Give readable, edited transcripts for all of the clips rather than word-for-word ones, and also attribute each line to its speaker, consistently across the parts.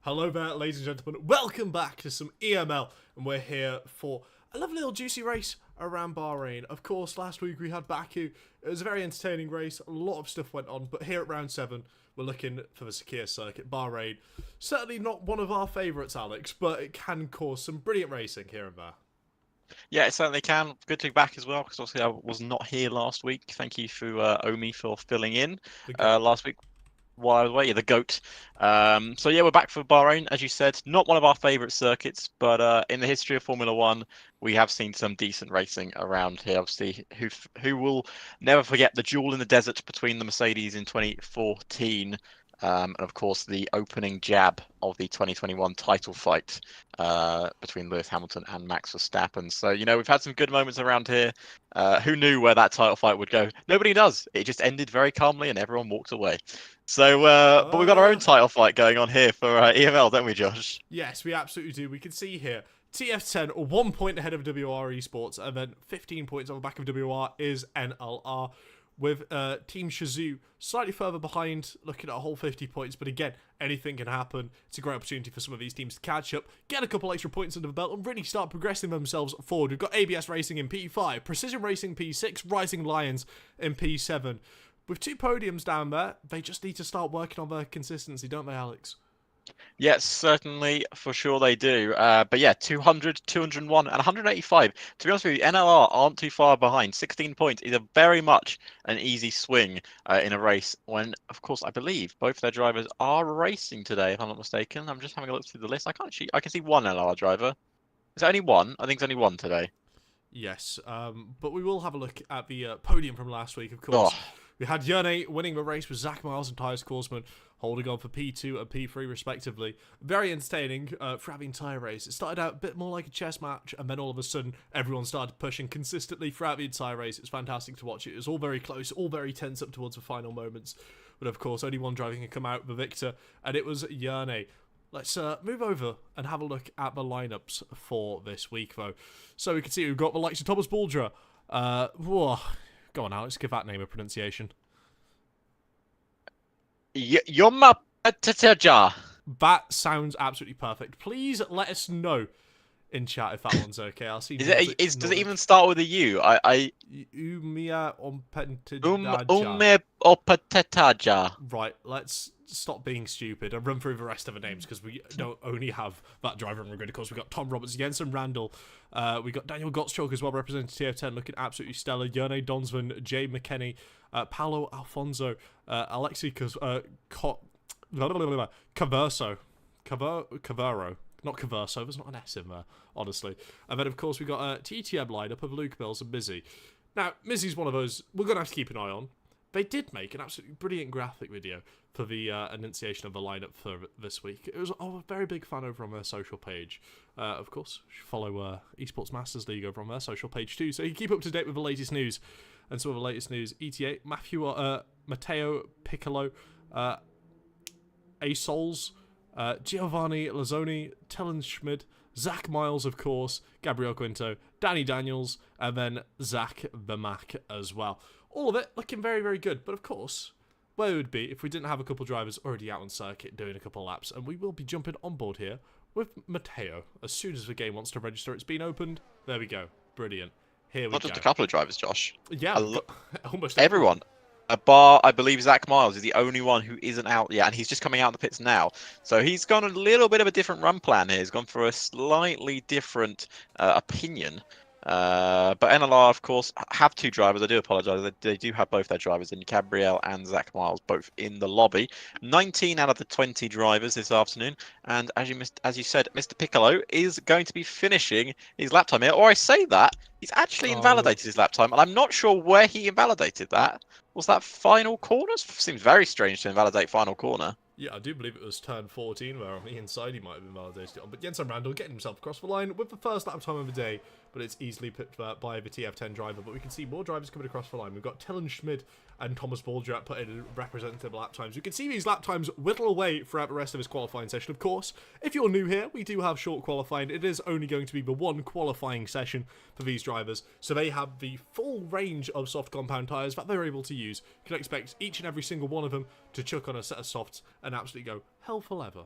Speaker 1: Hello there, ladies and gentlemen. Welcome back to some EML, and we're here for a lovely little juicy race around Bahrain. Of course, last week we had Baku. It was a very entertaining race. A lot of stuff went on, but here at round 7, we're looking for the Sakir circuit, Bahrain. Certainly not one of our favourites, Alex, but it can cause some brilliant racing here and there.
Speaker 2: Yeah, it certainly can. Good to be back as well, because obviously I was not here last week. Thank you to Omi for filling in last week while I was away. Yeah, the GOAT. So yeah, we're back for Bahrain, as you said. Not one of our favourite circuits, but in the history of Formula One, we have seen some decent racing around here. Obviously, who will never forget the duel in the desert between the Mercedes in 2014. And of course, the opening jab of the 2021 title fight between Lewis Hamilton and Max Verstappen. So, you know, we've had some good moments around here. Who knew where that title fight would go? Nobody does. It just ended very calmly and everyone walked away. So, but we've got our own title fight going on here for EML, don't we, Josh?
Speaker 1: Yes, we absolutely do. We can see here TF10 1 point ahead of WR Esports, and then 15 points on the back of WR is NLR. With Team Shazoo slightly further behind, looking at a whole 50 points. But again, anything can happen. It's a great opportunity for some of these teams to catch up, get a couple extra points under the belt, and really start progressing themselves forward. We've got ABS Racing in P5, Precision Racing P6, Rising Lions in P7. With 2 podiums down there, they just need to start working on their consistency, don't they, Alex?
Speaker 2: Yes, certainly, for sure they do. But yeah, 200, 201, and 185. To be honest with you, NLR aren't too far behind. 16 points is a very much an easy swing in a race when, of course, I believe both their drivers are racing today, if I'm not mistaken. I'm just having a look through the list. I can see one NLR driver. Is there only one? I think it's only one today.
Speaker 1: Yes, but we will have a look at the podium from last week, of course.
Speaker 2: Oh.
Speaker 1: We had Yerne winning the race with Zach Miles and Tyus Korsman holding on for P2 and P3 respectively. Very entertaining throughout the entire race. It started out a bit more like a chess match, and then all of a sudden everyone started pushing consistently throughout the entire race. It was fantastic to watch. It was all very close, all very tense up towards the final moments. But of course, only one driver can come out the victor, and it was Yerne. Let's move over and have a look at the lineups for this week, though. So we can see we've got the likes of Thomas Baldra. Go on, Alex, give that name a pronunciation.
Speaker 2: Yoma Tataja.
Speaker 1: That sounds absolutely perfect. Please let us know in chat if that one's okay. I'll see.
Speaker 2: Does it even start with a U?
Speaker 1: Umia
Speaker 2: Opatetaja.
Speaker 1: Right, let's stop being stupid and run through the rest of the names, because we don't only have that driver on the grid. Of course, we've got Tom Roberts, Jensen Randall. We got Daniel Gottschalk as well, representing TF10, looking absolutely stellar. Yerne Donsman, Jay McKenney, Paolo Alfonso, Alexi Caverso. Not Caverso, there's not an S in there, honestly. And then, of course, we've got a TTM lineup of Luke Mills and Mizzy. Now, Mizzy's one of those we're going to have to keep an eye on. They did make an absolutely brilliant graphic video for the enunciation of the lineup for this week. It was a very big fan over on their social page. Of course, follow Esports Masters League over on their social page too, so you can keep up to date with the latest news. And some of the latest news: ETA, Matteo Piccolo, Asols, Giovanni Lazzoni, Tellen Schmid, Zach Miles, of course, Gabriel Quinto, Danny Daniels, and then Zach the Mac as well. All of it looking very, very good. But of course, where it would be if we didn't have a couple of drivers already out on circuit doing a couple of laps. And we will be jumping on board here with Matteo. As soon as the game wants to register, it's been opened. There we go. Brilliant. Here we go.
Speaker 2: Not just a couple of drivers, Josh.
Speaker 1: Yeah, almost
Speaker 2: everyone. I believe Zach Miles is the only one who isn't out yet, and he's just coming out of the pits now. So he's gone a little bit of a different run plan here. He's gone for a slightly different opinion. But NLR, of course, have 2 drivers. I do apologise. They do have both their drivers in, Gabriel and Zach Miles, both in the lobby. 19 out of the 20 drivers this afternoon. And as you said, Mr. Piccolo is going to be finishing his lap time here. Or I say that, he's actually invalidated his lap time, and I'm not sure where he invalidated that. Was that final corner? Seems very strange to invalidate final corner.
Speaker 1: Yeah, I do believe it was turn 14, where on the inside he might have invalidated it on. But Jensen Randall getting himself across the line with the first lap time of the day, but it's easily picked by the TF10 driver. But we can see more drivers coming across the line. We've got Tellen Schmid and Thomas Baldrat put in representative lap times. You can see these lap times whittle away throughout the rest of his qualifying session. Of course, if you're new here, we do have short qualifying. It is only going to be the one qualifying session for these drivers, so they have the full range of soft compound tyres that they're able to use. You can expect each and every single one of them to chuck on a set of softs and absolutely go hell for leather.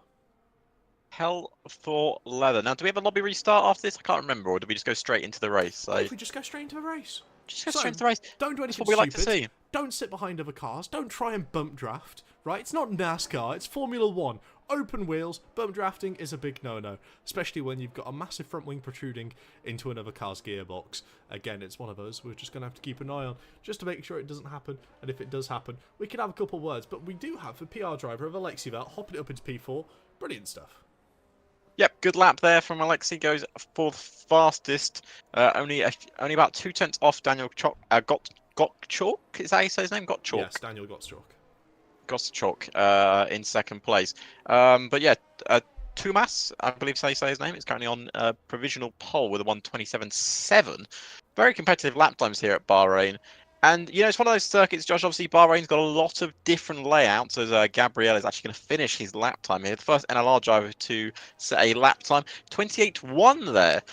Speaker 2: Hell for leather. Now, do we have a lobby restart after this? I can't remember, or do we just go straight into the race?
Speaker 1: What if we just go straight into the race?
Speaker 2: Just go
Speaker 1: So,
Speaker 2: straight into the race.
Speaker 1: don't do
Speaker 2: That's
Speaker 1: anything
Speaker 2: what we like to
Speaker 1: stupid.
Speaker 2: see.
Speaker 1: Don't sit behind other cars. Don't try and bump draft, right? It's not NASCAR, it's Formula 1. Open wheels, bump drafting is a big no-no, especially when you've got a massive front wing protruding into another car's gearbox. Again, it's one of those we're just going to have to keep an eye on, just to make sure it doesn't happen, and if it does happen, we can have a couple words, but we do have the PR driver of Alexi Velt hopping it up into P4. Brilliant stuff.
Speaker 2: Yep, good lap there from Alexi. Goes for the fastest. Only about 2/10 off Daniel Gottschalk. Is that how you say his name? Gottschalk.
Speaker 1: Yes, Daniel Gottschalk.
Speaker 2: Gottschalk in second place. But yeah, Tumas, I believe is how you say his name, is currently on provisional pole with a 1:27.7. Very competitive lap times here at Bahrain. And, you know, it's one of those circuits, Josh, obviously Bahrain's got a lot of different layouts, as Gabriel is actually going to finish his lap time here. The first NLR driver to set a lap time. 28.1 there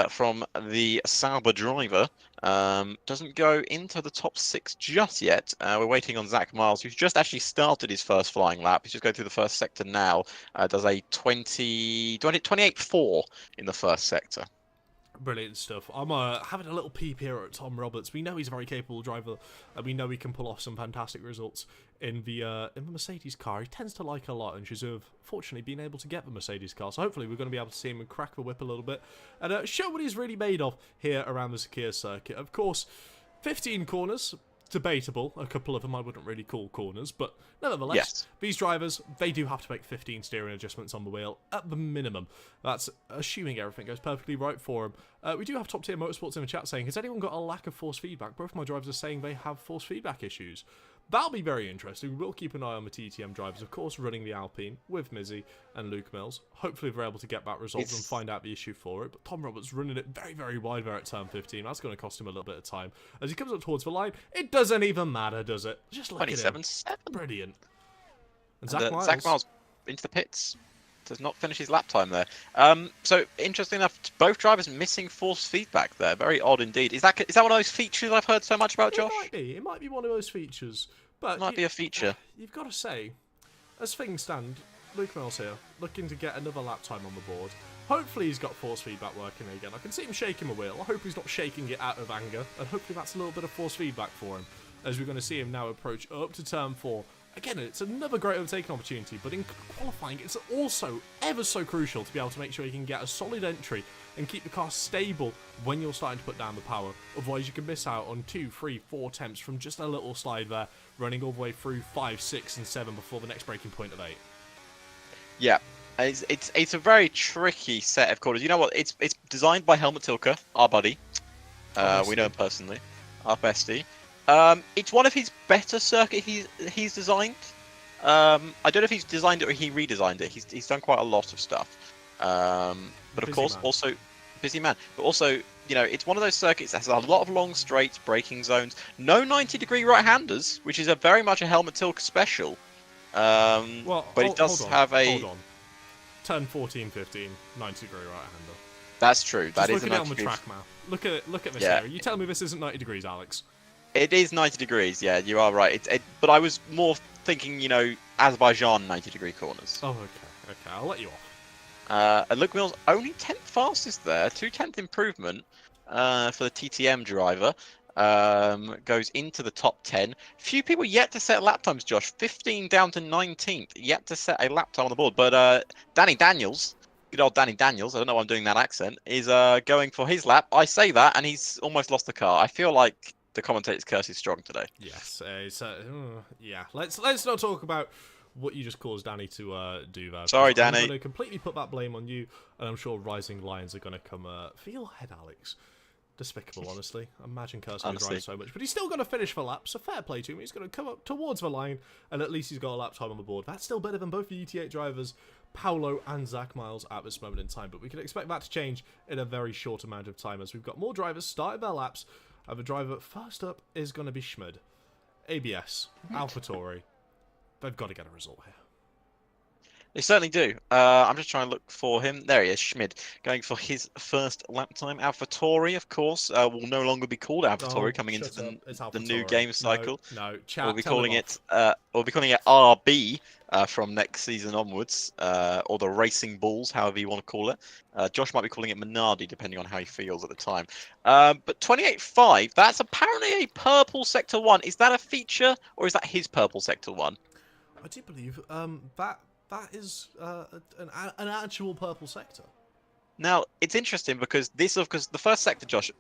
Speaker 2: from the Sauber driver. Doesn't go into the top 6 just yet. We're waiting on Zach Miles, who's just actually started his first flying lap. He's just going through the first sector now. Does a 28.4 in the first sector.
Speaker 1: Brilliant stuff. I'm having a little peep here at Tom Roberts. We know he's a very capable driver, and we know he can pull off some fantastic results in the Mercedes car. He tends to like a lot, and Shazov, fortunately, being able to get the Mercedes car. So hopefully we're going to be able to see him crack the whip a little bit and show what he's really made of here around the Sakir circuit. Of course, 15 corners. Debatable. A couple of them I wouldn't really call corners, but nevertheless,
Speaker 2: yes.
Speaker 1: These drivers, they do have to make 15 steering adjustments on the wheel at the minimum. That's assuming everything goes perfectly right for them. We do have Top Tier Motorsports in the chat saying, has anyone got a lack of force feedback? Both my drivers are saying they have force feedback issues. That'll be very interesting. We'll keep an eye on the TTM drivers, of course, running the Alpine with Mizzy and Luke Mills. Hopefully they're able to get that resolved and find out the issue for it. But Tom Roberts running it very, very wide there at turn 15. That's going to cost him a little bit of time. As he comes up towards the line, it doesn't even matter, does it? Just look at him.
Speaker 2: 27.7.
Speaker 1: Brilliant. And
Speaker 2: Zach
Speaker 1: Zach
Speaker 2: Miles into the pits. Does not finish his lap time there. So interesting enough, both drivers missing force feedback there. Very odd indeed. Is that one of those features I've heard so much about, Josh?
Speaker 1: It might be one of those features. But
Speaker 2: it might be a feature.
Speaker 1: You've got to say, as things stand, Luke Mills here, looking to get another lap time on the board. Hopefully he's got force feedback working again. I can see him shaking the wheel. I hope he's not shaking it out of anger. And hopefully that's a little bit of force feedback for him. As we're going to see him now approach up to turn 4. Again, it's another great overtaking opportunity, but in qualifying, it's also ever so crucial to be able to make sure you can get a solid entry and keep the car stable when you're starting to put down the power. Otherwise, you can miss out on 2, 3, 4 attempts from just a little slide there, running all the way through 5, 6, and 7 before the next breaking point of 8.
Speaker 2: Yeah, it's a very tricky set of corners. You know what? It's designed by Helmut Tilke, our buddy. We know him personally, our bestie. It's one of his better circuits he's designed. I don't know if he's designed it or he redesigned it. He's done quite a lot of stuff. But of course, also busy man. But also, you know, it's one of those circuits that has a lot of long straights, braking zones, no 90-degree right-handers, which is a very much a Helmut Tilke special. But it does have a...
Speaker 1: Hold on. Turn 14, 15, 90-degree right-hander.
Speaker 2: That's true. That is
Speaker 1: look at it on the track map. Look at this area. You tell me this isn't 90 degrees, Alex.
Speaker 2: It is 90 degrees, yeah, you are right. But I was more thinking, you know, Azerbaijan 90-degree corners.
Speaker 1: Oh, okay, I'll let you off.
Speaker 2: And Luke Mills only 10th fastest there, 2/10 improvement for the TTM driver. Goes into the top 10. Few people yet to set lap times, Josh. 15 down to 19th, yet to set a lap time on the board. But Danny Daniels, good old Danny Daniels, I don't know why I'm doing that accent, is going for his lap. I say that, and he's almost lost the car. I feel like the commentator's curse is strong today.
Speaker 1: Yes, yeah. Let's not talk about what you just caused Danny to do there.
Speaker 2: Sorry, Danny.
Speaker 1: I'm going to completely put that blame on you, and I'm sure Rising Lions are going to come for your head, Alex. Despicable, honestly. Imagine cursing his drive so much. But he's still going to finish the lap, so fair play to him. He's going to come up towards the line, and at least he's got a lap time on the board. That's still better than both the ET8 drivers, Paolo and Zach Miles, at this moment in time. But we can expect that to change in a very short amount of time, as we've got more drivers starting their laps. The driver first up is going to be Schmid. ABS, AlphaTauri. They've got to get a result here.
Speaker 2: They certainly do. I'm just trying to look for him. There he is, Schmid, going for his first lap time. AlphaTauri, of course, will no longer be called AlphaTauri
Speaker 1: Oh,
Speaker 2: coming into
Speaker 1: shut up. It's
Speaker 2: the new
Speaker 1: AlphaTauri.
Speaker 2: game
Speaker 1: No,
Speaker 2: cycle.
Speaker 1: no.
Speaker 2: We'll
Speaker 1: Chat,
Speaker 2: be
Speaker 1: tell him
Speaker 2: calling
Speaker 1: off.
Speaker 2: it RB from next season onwards, or the Racing Bulls, however you want to call it. Josh might be calling it Minardi, depending on how he feels at the time. But 28.5, that's apparently a purple Sector 1. Is that a feature, or is that his purple Sector 1?
Speaker 1: I do believe that is an actual purple sector.
Speaker 2: Now, it's interesting because the first sector, Josh,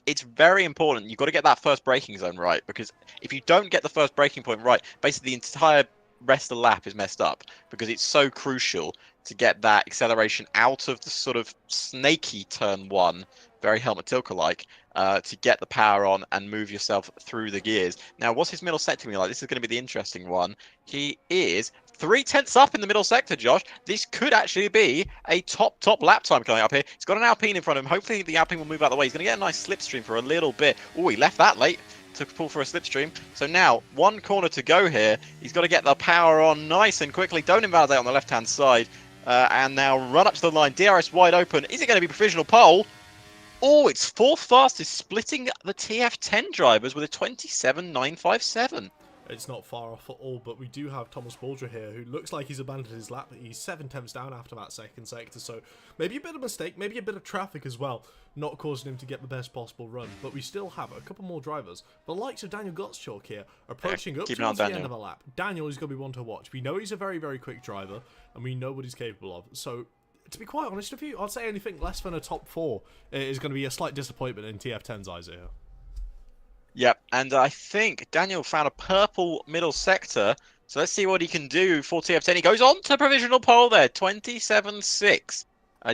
Speaker 2: it's very important. You've got to get that first braking zone right, because if you don't get the first braking point right, basically the entire rest of the lap is messed up, because it's so crucial to get that acceleration out of the sort of snaky turn one, very Helmut Tilke like, to get the power on and move yourself through the gears. Now, what's his middle sector going to be like? This is going to be the interesting one. He is 3/10 up in the middle sector, Josh. This could actually be a top lap time coming up here. He's got an Alpine in front of him. Hopefully the Alpine will move out of the way. He's going to get a nice slipstream for a little bit. Oh, he left that late to pull for a slipstream. So now, one corner to go here. He's got to get the power on nice and quickly. Don't invalidate on the left-hand side. And now run up to the line. DRS wide open. Is it going to be provisional pole? Oh, it's fourth fastest, splitting the TF10 drivers with a 27.957.
Speaker 1: It's not far off at all, but we do have Thomas Baldra here, who looks like he's abandoned his lap. He's 7 tenths down after that second sector, so maybe a bit of mistake, maybe a bit of traffic as well, not causing him to get the best possible run. But we still have a couple more drivers. The likes of Daniel Gottschalk here, approaching up towards the end of a lap. Daniel is going to be one to watch. We know he's a very, very quick driver, and we know what he's capable of. So, to be quite honest with you, I'd say anything less than a top 4 is going to be a slight disappointment in TF10's eyes here.
Speaker 2: Yep, and I think Daniel found a purple middle sector, so let's see what he can do for TF10. He goes on to provisional pole there, 27.6,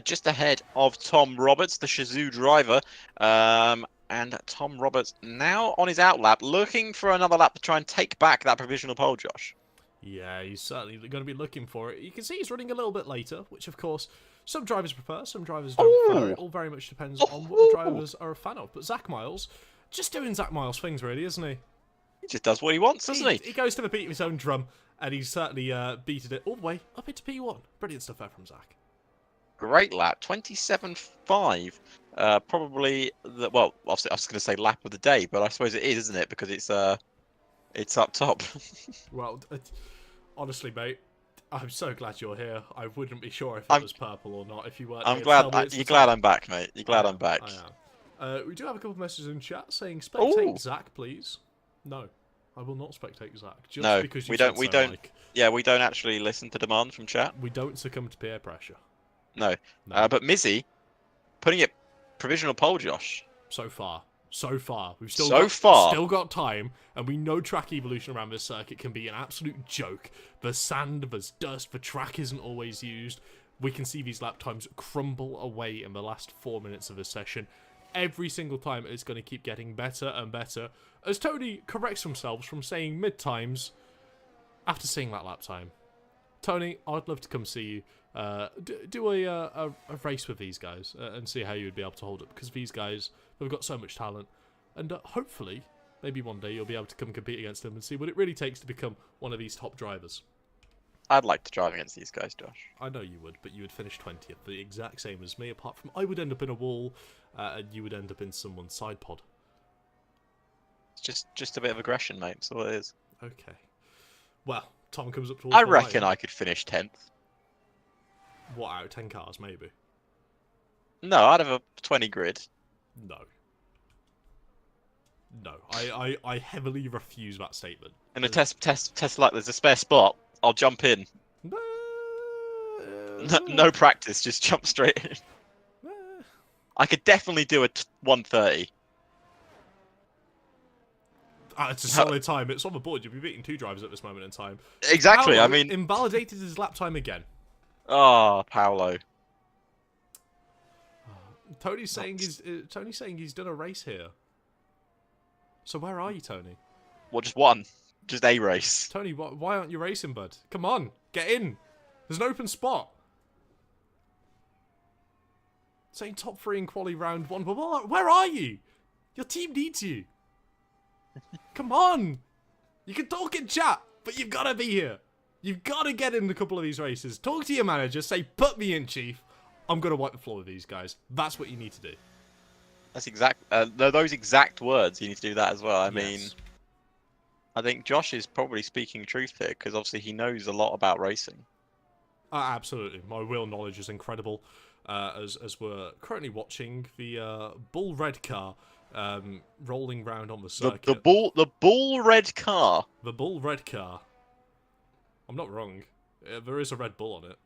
Speaker 2: just ahead of Tom Roberts, the Shazoo driver. And Tom Roberts now on his outlap, looking for another lap to try and take back that provisional pole, Josh.
Speaker 1: Yeah, he's certainly going to be looking for it. You can see he's running a little bit later, which of course some drivers prefer, some drivers don't prefer. It all very much depends on what the drivers are a fan of. But Zach Miles, just doing Zach Miles things really, isn't he?
Speaker 2: He just does what he wants, doesn't he?
Speaker 1: He goes to the beat of his own drum, and he's certainly beated it all the way up into P1. Brilliant stuff there from Zach.
Speaker 2: Great lap, 27.5. Probably, well, obviously I was going to say lap of the day, but I suppose it is, isn't it? Because it's up top.
Speaker 1: Well, honestly, mate, I'm so glad you're here. I wouldn't be sure if it was purple or not if you weren't.
Speaker 2: I'm glad. You're glad I'm back, mate. You're glad I'm back.
Speaker 1: I am. We do have a couple of messages in chat saying spectate Zach, please. No, I will not spectate Zach. Just
Speaker 2: no,
Speaker 1: because
Speaker 2: we don't. Yeah, we don't actually listen to demands from chat.
Speaker 1: We don't succumb to peer pressure.
Speaker 2: No. But Mizzy, putting it provisional pole, Josh.
Speaker 1: So far. We've still got time, and we know track evolution around this circuit can be an absolute joke. There's sand, there's dust, the track isn't always used. We can see these lap times crumble away in the last 4 minutes of this session. Every single time it's going to keep getting better and better, as Tony corrects himself from saying mid-times after seeing that lap time. Tony, I'd love to come see you. Do a race with these guys and see how you would be able to hold it, because these guys, they've got so much talent, and hopefully maybe one day you'll be able to come compete against them and see what it really takes to become one of these top drivers.
Speaker 2: I'd like to drive against these guys, Josh.
Speaker 1: I know you would, but you would finish 20th, the exact same as me, apart from I would end up in a wall and you would end up in someone's side pod.
Speaker 2: It's just a bit of aggression, mate. That's all it is.
Speaker 1: Okay. Well, Tom comes up towards
Speaker 2: I
Speaker 1: the
Speaker 2: reckon
Speaker 1: line.
Speaker 2: I could finish 10th.
Speaker 1: What, out of 10 cars, maybe?
Speaker 2: No, out of a 20 grid.
Speaker 1: No. No, I heavily refuse that statement.
Speaker 2: In a test like there's a spare spot, I'll jump in. No practice, just jump straight in. I could definitely do a 1:30.
Speaker 1: It's a solid time. It's on the board. You'll be beating 2 drivers at this moment in time.
Speaker 2: Exactly.
Speaker 1: Paolo
Speaker 2: I mean,
Speaker 1: invalidated his lap time again.
Speaker 2: Oh, Paolo.
Speaker 1: Tony's saying he's done a race here. So where are you, Tony?
Speaker 2: Well, just one. Just a race.
Speaker 1: Tony, why aren't you racing, bud? Come on, get in. There's an open spot. Saying top 3 in quali round 1, but where are you? Your team needs you. Come on. You can talk in chat, but you've got to be here. You've got to get in a couple of these races. Talk to your manager. Say, put me in, Chief. I'm going to wipe the floor with these guys. That's what you need to do.
Speaker 2: That's exact. Those exact words. You need to do that as well. I mean, I think Josh is probably speaking truth here because obviously he knows a lot about racing.
Speaker 1: Absolutely. My wheel knowledge is incredible. As we're currently watching the bull red car rolling round on the circuit.
Speaker 2: The bull red car.
Speaker 1: The bull red car. I'm not wrong. There is a Red Bull on it.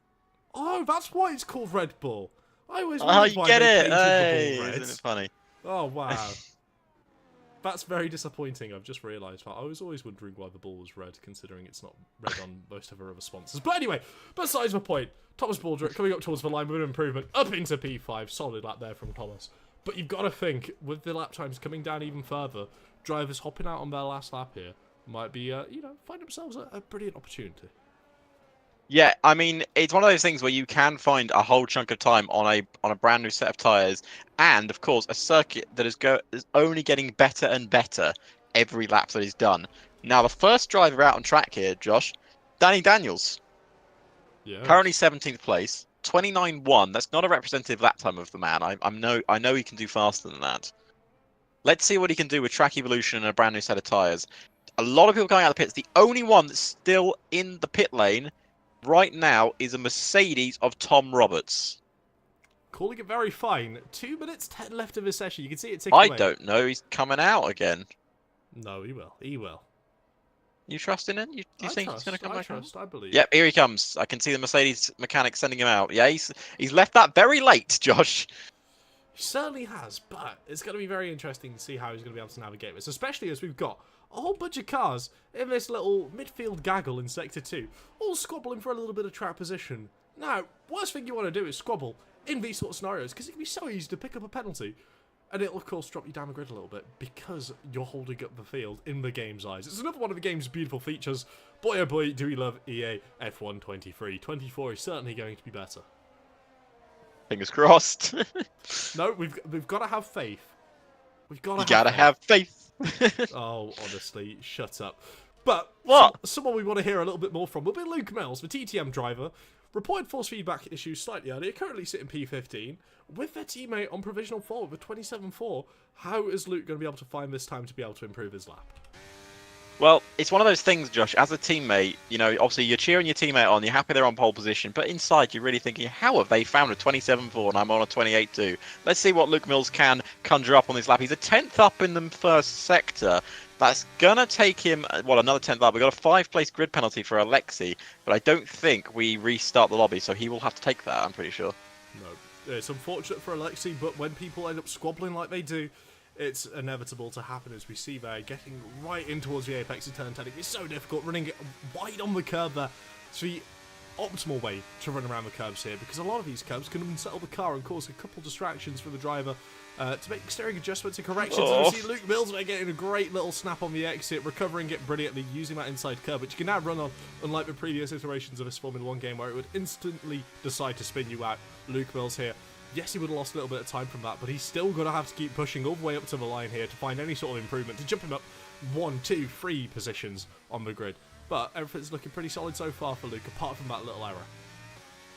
Speaker 1: Oh, that's why it's called Red Bull. I always wondered why they painted the bull red.
Speaker 2: Isn't it funny?
Speaker 1: Oh, wow. That's very disappointing. I've just realised that. I was always wondering why the bull was red, considering it's not red on most of our other sponsors. But anyway, besides the point, Thomas Baldrick coming up towards the line with an improvement, up into P5. Solid lap there from Thomas. But you've got to think, with the lap times coming down even further, drivers hopping out on their last lap here might be, find themselves a brilliant opportunity.
Speaker 2: Yeah, I mean, it's one of those things where you can find a whole chunk of time on a brand new set of tyres, and of course a circuit that is only getting better and better every lap that is done. Now, the first driver out on track here, Josh, Danny Daniels, currently 17th place, 29.1. That's not a representative lap time of the man. I know he can do faster than that. Let's see what he can do with track evolution and a brand new set of tyres. A lot of people going out of the pits. The only one that's still in the pit lane right now is a Mercedes of Tom Roberts.
Speaker 1: Calling it very fine. 2 minutes 10 left of his session. You can see it ticking away.
Speaker 2: I don't know. He's coming out again.
Speaker 1: No, he will. He will.
Speaker 2: You trust in him? Do you think he's going to come back?
Speaker 1: I believe.
Speaker 2: Yep, here he comes. I can see the Mercedes mechanic sending him out. Yeah, he's left that very late, Josh.
Speaker 1: He certainly has, but it's going to be very interesting to see how he's going to be able to navigate this, especially as we've got a whole bunch of cars in this little midfield gaggle in Sector 2, all squabbling for a little bit of track position. Now, worst thing you want to do is squabble in these sort of scenarios, because it can be so easy to pick up a penalty, and it'll, of course, drop you down the grid a little bit, because you're holding up the field in the game's eyes. It's another one of the game's beautiful features. Boy, oh boy, do we love EA F1 23. 24 is certainly going to be better.
Speaker 2: Fingers crossed.
Speaker 1: No, we've got to have faith. We've got to.
Speaker 2: You gotta have faith.
Speaker 1: Oh, honestly, shut up. But
Speaker 2: what?
Speaker 1: Someone we want to hear a little bit more from will be Luke Mills, the TTM driver. Reported force feedback issues slightly earlier, currently sitting P15, with their teammate on provisional forward with 27.4. How is Luke going to be able to find this time to be able to improve his lap?
Speaker 2: Well, it's one of those things, Josh, as a teammate, obviously you're cheering your teammate on, you're happy they're on pole position, but inside you're really thinking, how have they found a 27.4 and I'm on a 28.2? Let's see what Luke Mills can conjure up on this lap. He's a 10th up in the first sector. That's going to take him, another 10th up. We've got a 5-place grid penalty for Alexi, but I don't think we restart the lobby, so he will have to take that, I'm pretty sure.
Speaker 1: No, it's unfortunate for Alexi, but when people end up squabbling like they do, it's inevitable to happen, as we see there, getting right in towards the apex of turn 10. It's so difficult, running it wide on the curb there. It's the optimal way to run around the curbs here, because a lot of these curbs can unsettle the car and cause a couple distractions for the driver to make steering adjustments and corrections. And we see Luke Mills there getting a great little snap on the exit, recovering it brilliantly, using that inside curb, which you can now run on, unlike the previous iterations of this Formula 1 game, where it would instantly decide to spin you out. Luke Mills here. Yes, he would have lost a little bit of time from that, but he's still going to have to keep pushing all the way up to the line here to find any sort of improvement, to jump him up 1, 2, 3 positions on the grid. But everything's looking pretty solid so far for Luke, apart from that little error.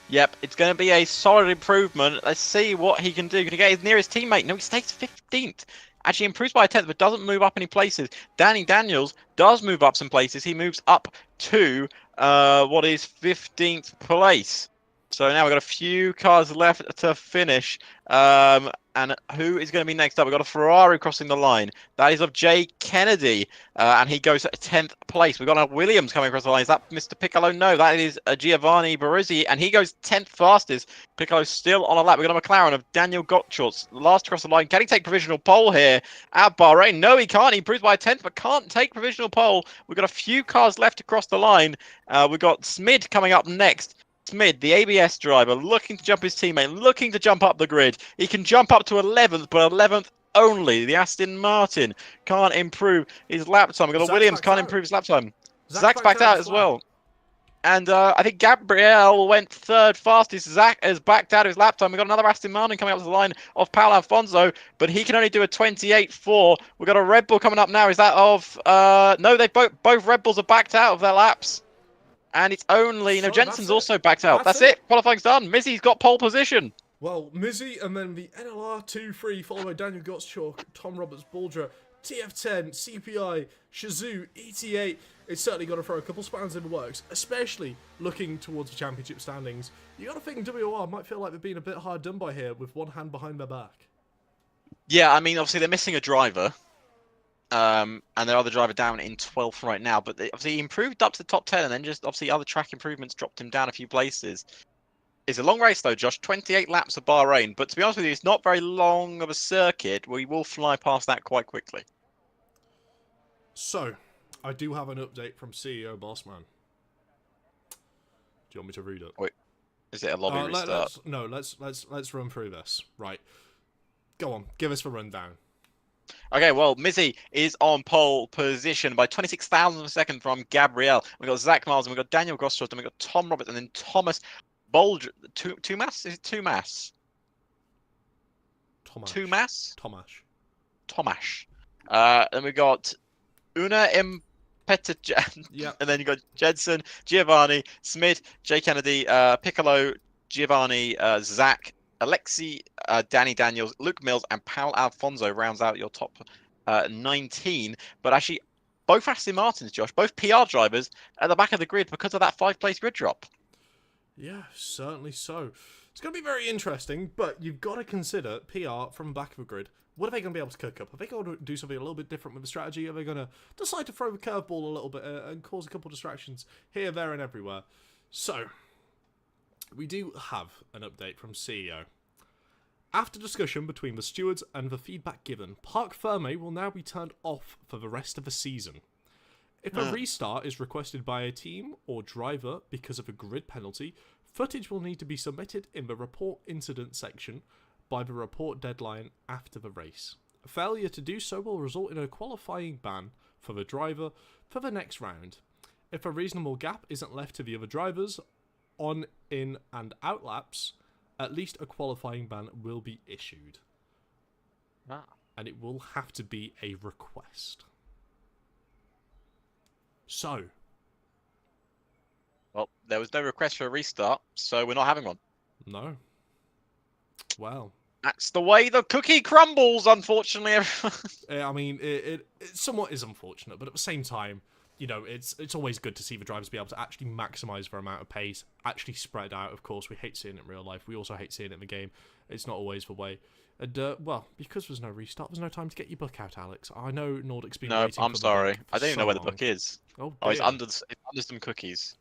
Speaker 2: Yep, it's going to be a solid improvement. Let's see what he can do. Can he get his nearest teammate? No, he stays 15th. Actually improves by a 10th, but doesn't move up any places. Danny Daniels does move up some places. He moves up to what is 15th place. So now we've got a few cars left to finish. And who is going to be next up? We've got a Ferrari crossing the line. That is of Jay Kennedy. And he goes at 10th place. We've got a Williams coming across the line. Is that Mr. Piccolo? No, that is Giovanni Baruzzi. And he goes 10th fastest. Piccolo's still on a lap. We've got a McLaren of Daniel Gottschalk. Last across the line. Can he take provisional pole here at Bahrain? No, he can't. He improves by a 10th, but can't take provisional pole. We've got a few cars left across the line. We've got Smid coming up next. Smid, the ABS driver, looking to jump his teammate, looking to jump up the grid. He can jump up to 11th, but 11th only. The Aston Martin can't improve his lap time. We've got a Williams, can't improve his lap time. Zach's backed out as well. And I think Gabriel went 3rd fastest. Zach has backed out of his lap time. We've got another Aston Martin coming up to the line of Paolo Alfonso, but he can only do a 28.4. We've got a Red Bull coming up now. Is that of... no, they both Red Bulls are backed out of their laps. And it's only...
Speaker 1: So
Speaker 2: No, Jensen's
Speaker 1: that's it.
Speaker 2: also backed out. That's it. Qualifying's done. Mizzy's got pole position.
Speaker 1: Well, Mizzy and then the NLR 2-3, followed by Daniel Gottschalk, Tom Roberts, Baldra, TF10, CPI, Shazoo, ET8. It's certainly got to throw a couple spans in the works, especially looking towards the championship standings. You got to think WR might feel like they're being a bit hard done by here with one hand behind their back.
Speaker 2: Yeah, I mean, obviously they're missing a driver. And their other driver down in 12th right now, but obviously he improved up to the top 10, and then just obviously other track improvements dropped him down a few places. It's a long race though, Josh. 28 laps of Bahrain, but to be honest with you, it's not very long of a circuit. We will fly past that quite quickly.
Speaker 1: So, I do have an update from CEO Bossman. Do you want me to read it?
Speaker 2: Wait, is it a lobby restart?
Speaker 1: Let's run through this. Right, go on, give us the rundown.
Speaker 2: Okay, well, Mizzy is on pole position by 26,000 of a second from Gabrielle. We've got Zach Miles, and we've got Daniel Gostrot, and we've got Tom Roberts, and then Thomas Boldr. Tumas? Is it Tumas?
Speaker 1: Tomash.
Speaker 2: Tomash. Then we've got Una Impetijan.
Speaker 1: Yep.
Speaker 2: And then you've got Jensen, Giovanni, Smith, Jay Kennedy, Piccolo, Giovanni, Zach, Alexi, Danny Daniels, Luke Mills, and Paul Alfonso rounds out your top 19. But actually, both Aston Martins, Josh, both PR drivers at the back of the grid because of that 5-place grid drop.
Speaker 1: Yeah, certainly so. It's going to be very interesting, but you've got to consider PR from the back of the grid. What are they going to be able to cook up? Are they going to do something a little bit different with the strategy? Are they going to decide to throw the curveball a little bit and cause a couple of distractions here, there, and everywhere? So, we do have an update from CEO. After discussion between the stewards and the feedback given, Parc Ferme will now be turned off for the rest of the season. If a restart is requested by a team or driver because of a grid penalty, footage will need to be submitted in the report incident section by the report deadline after the race. Failure to do so will result in a qualifying ban for the driver for the next round. If a reasonable gap isn't left to the other drivers on, in, and out laps, at least a qualifying ban will be issued. And it will have to be a request. So.
Speaker 2: Well, there was no request for a restart, so we're not having one.
Speaker 1: No. Well.
Speaker 2: That's the way the cookie crumbles, unfortunately.
Speaker 1: I mean, it somewhat is unfortunate, but at the same time, you know, it's always good to see the drivers be able to actually maximise their amount of pace, actually spread out. Of course, we hate seeing it in real life. We also hate seeing it in the game. It's not always the way. And, well, because there's no restart, there's no time to get your book out, Alex. I know Nordic's been waiting
Speaker 2: I'm
Speaker 1: for
Speaker 2: sorry.
Speaker 1: the book
Speaker 2: I don't even know
Speaker 1: so
Speaker 2: where the
Speaker 1: long.
Speaker 2: book is.
Speaker 1: Oh,
Speaker 2: it's under some cookies.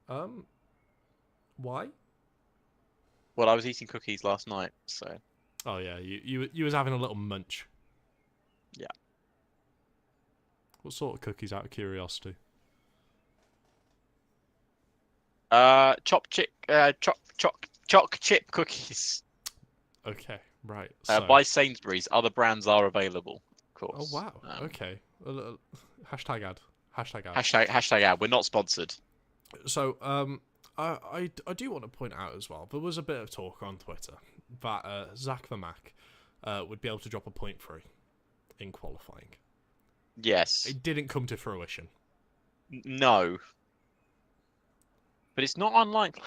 Speaker 1: Why?
Speaker 2: Well, I was eating cookies last night, so.
Speaker 1: Oh yeah, you was having a little munch.
Speaker 2: Yeah.
Speaker 1: What sort of cookies, out of curiosity?
Speaker 2: Choc chip cookies.
Speaker 1: Okay, right.
Speaker 2: By Sainsbury's. Other brands are available, of course.
Speaker 1: Oh wow. Okay. Hashtag ad. Hashtag ad.
Speaker 2: Hashtag ad. We're not sponsored.
Speaker 1: So I do want to point out as well, there was a bit of talk on Twitter that Zach the Mac would be able to drop a 0.3 in qualifying.
Speaker 2: Yes.
Speaker 1: It didn't come to fruition.
Speaker 2: No. But it's not unlikely.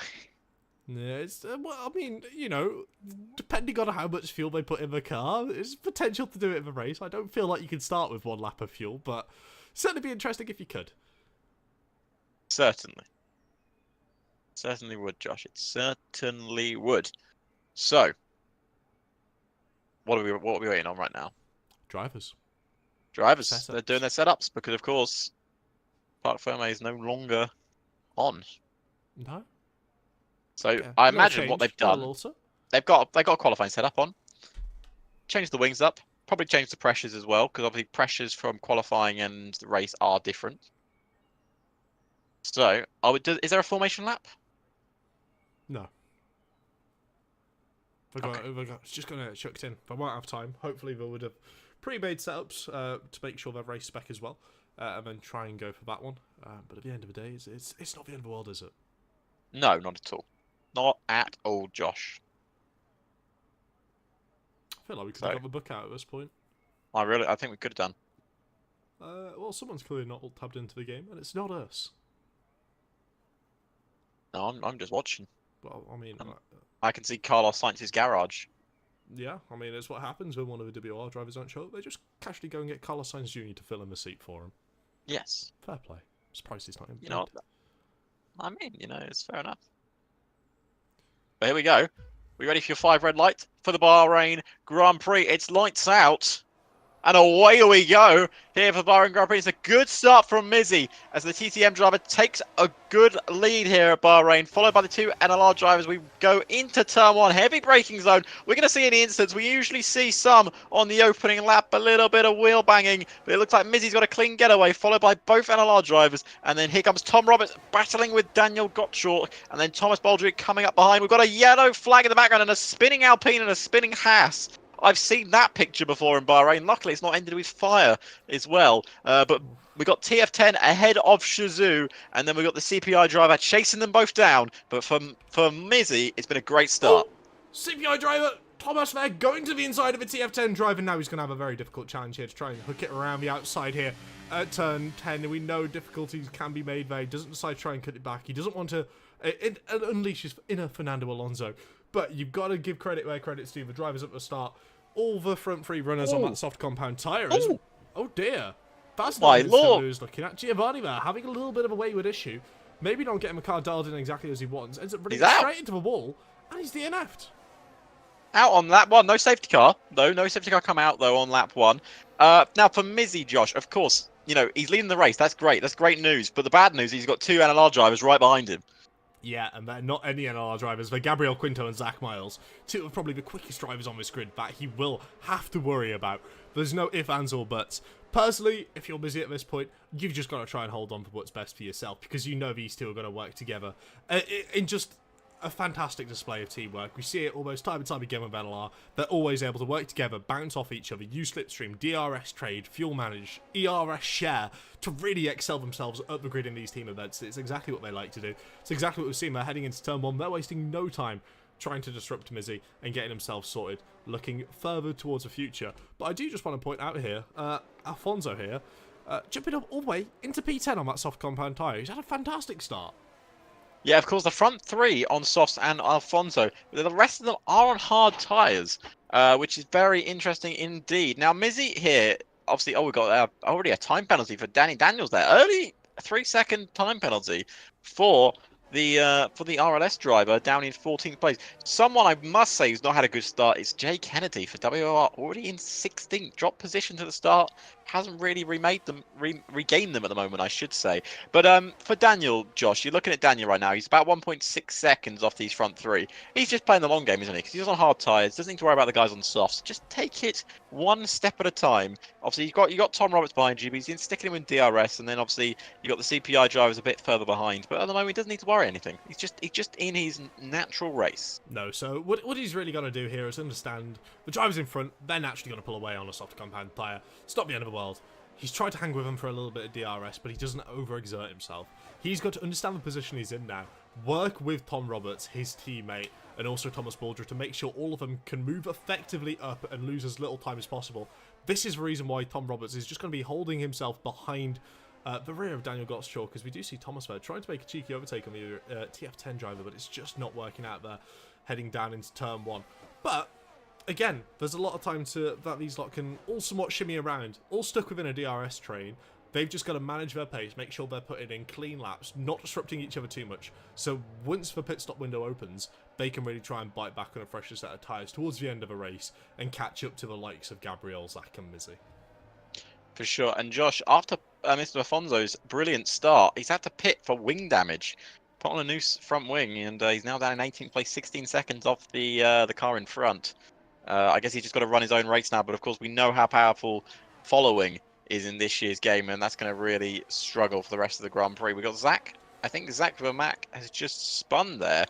Speaker 1: Yeah, it's well, I mean, you know, depending on how much fuel they put in the car, there's potential to do it in the race. I don't feel like you can start with 1 lap of fuel, but certainly be interesting if you could.
Speaker 2: Certainly. Certainly would, Josh. It certainly would. So, what are we waiting on right now?
Speaker 1: Drivers.
Speaker 2: Drivers. They're doing their setups because, of course, Parc Ferme is no longer on.
Speaker 1: No.
Speaker 2: So
Speaker 1: Yeah,
Speaker 2: I imagine what they've done. They've got a qualifying setup on. Change the wings up. Probably change the pressures as well, because obviously pressures from qualifying and the race are different. So, is there a formation lap?
Speaker 1: No. It's just going to get chucked in. They won't have time. Hopefully they would have pre-made setups to make sure they're race spec as well, and then try and go for that one. But at the end of the day, it's not the end of the world, is it?
Speaker 2: No, not at all. Not at all, Josh.
Speaker 1: I feel like we could have got the book out at this point.
Speaker 2: I think we could have done.
Speaker 1: Well, someone's clearly not tabbed into the game, and it's not us.
Speaker 2: No, I'm just watching.
Speaker 1: Well, I mean,
Speaker 2: I can see Carlos Sainz's garage.
Speaker 1: yeah, I mean, it's what happens when one of the WR drivers don't show up. They just casually go and get Carlos Sainz Jr. to fill in the seat for him.
Speaker 2: Yes.
Speaker 1: Fair play. Surprised he's not in.
Speaker 2: You know, I mean, it's fair enough. But here we go. We ready for your 5 red light for the Bahrain Grand Prix? It's lights out. And away we go here for Bahrain Grand Prix. It's a good start from Mizzy as the TTM driver takes a good lead here at Bahrain, followed by the 2 NLR drivers. We go into turn 1, heavy braking zone. We're going to see any instance. We usually see some on the opening lap, a little bit of wheel banging, but it looks like Mizzy's got a clean getaway, followed by both NLR drivers. And then here comes Tom Roberts battling with Daniel Gottschalk, and then Thomas Baldrick coming up behind. We've got a yellow flag in the background and a spinning Alpine and a spinning Haas. I've seen that picture before in Bahrain. Luckily, it's not ended with fire as well. But we got TF10 ahead of Shazoo, and then we got the CPI driver chasing them both down. But for Mizzy, it's been a great start.
Speaker 1: Oh, CPI driver Thomas there going to the inside of a TF10 driver. Now he's going to have a very difficult challenge here to try and hook it around the outside here at turn 10. We know difficulties can be made there. He doesn't decide to try and cut it back. He doesn't want to unleash his inner Fernando Alonso. But you've got to give credit where credit's due. The drivers at the start, all the front 3 runners on that soft compound tyre. Oh dear. That's not what he was looking at. Giovanni there having a little bit of a wayward issue. Maybe not getting the car dialed in exactly as he wants. Ends up running straight into the wall, and he's DNF'd.
Speaker 2: Out on lap 1. No safety car, though. No safety car come out, though, on lap 1. Now, for Mizzy, Josh, of course, he's leading the race. That's great. That's great news. But the bad news is he's got 2 NLR drivers right behind him.
Speaker 1: Yeah, and they're not any NLR drivers. They're Gabriel Quinto and Zach Miles. 2 of probably the quickest drivers on this grid that he will have to worry about. There's no ifs, ands, or buts. Personally, if you're busy at this point, you've just got to try and hold on for what's best for yourself, because you know these 2 are going to work together in just a fantastic display of teamwork. We see it almost time and time again with NLR. They're always able to work together, bounce off each other, use slipstream, DRS trade, fuel manage, ERS share to really excel themselves up the grid in these team events. It's exactly what they like to do. It's exactly what we've seen. They're heading into turn 1. They're wasting no time trying to disrupt Mizzy and getting himself sorted, looking further towards the future. But I do just want to point out here, Alfonso here, jumping up all the way into P10 on that soft compound tyre. He's had a fantastic start.
Speaker 2: Yeah, of course, the front 3 on softs and Alfonso. The rest of them are on hard tyres, which is very interesting indeed. Now, Mizzy here, obviously, we've got already a time penalty for Danny Daniels there. Early 3-second time penalty for the RLS driver down in 14th place. Someone I must say who's not had a good start is Jay Kennedy for WR, already in 16th. Dropped position to the start. Hasn't really regained them at the moment, I should say. But for Daniel, Josh, you're looking at Daniel right now. He's about 1.6 seconds off these front 3. He's just playing the long game, isn't he? Because he's on hard tyres. Doesn't need to worry about the guys on softs. Just take it one step at a time. Obviously, you got Tom Roberts behind you, but he's sticking him in DRS, and then obviously you got the CPI drivers a bit further behind. But at the moment, he doesn't need to worry anything. He's just in his natural race.
Speaker 1: No, so what he's really got to do here is understand the drivers in front, they're naturally going to pull away on a soft compound tyre. It's not the end of the world. He's tried to hang with them for a little bit of DRS, but he doesn't overexert himself. He's got to understand the position he's in now, work with Tom Roberts, his teammate, and also Thomas Baldrick to make sure all of them can move effectively up and lose as little time as possible. This is the reason why Tom Roberts is just going to be holding himself behind the rear of Daniel Gottschalk, because we do see Thomas there trying to make a cheeky overtake on the TF10 driver, but it's just not working out there, heading down into turn 1. But again, there's a lot of time that these lot can all somewhat shimmy around, all stuck within a DRS train. They've just got to manage their pace, make sure they're putting in clean laps, not disrupting each other too much. So once the pit stop window opens, they can really try and bite back on a fresher set of tyres towards the end of a race and catch up to the likes of Gabriel, Zach and Mizzy.
Speaker 2: For sure. And Josh, after Mr. Afonso's brilliant start, he's had to pit for wing damage. Put on a new front wing, and he's now down in 18th place, 16 seconds off the car in front. I guess he's just got to run his own race now, but of course we know how powerful following is in this year's game, and that's going to really struggle for the rest of the Grand Prix. We've got Zach. I think Zach Vermack has just spun there,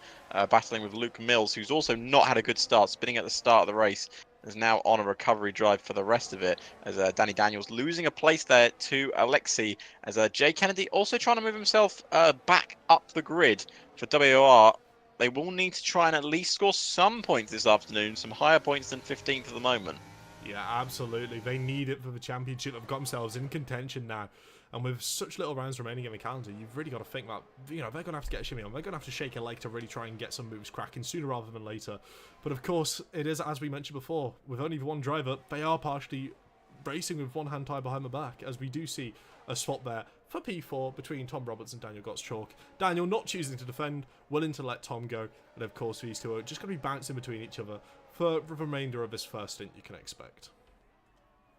Speaker 2: battling with Luke Mills, who's also not had a good start, spinning at the start of the race. Is now on a recovery drive for the rest of it, as Danny Daniels losing a place there to Alexi, as Jay Kennedy also trying to move himself back up the grid for WR. They will need to try and at least score some points this afternoon, some higher points than 15th at the moment.
Speaker 1: Yeah, absolutely. They need it for the championship. They've got themselves in contention now. And with such little rounds remaining in the calendar, you've really got to think that, they're going to have to get a shimmy on. They're going to have to shake a leg to really try and get some moves cracking sooner rather than later. But of course, it is, as we mentioned before, with only the one driver, they are partially racing with one hand tied behind the back, as we do see a swap there for P4 between Tom Roberts and Daniel Gottschalk. Daniel not choosing to defend, willing to let Tom go. And of course, these two are just going to be bouncing between each other for the remainder of this first stint, you can expect.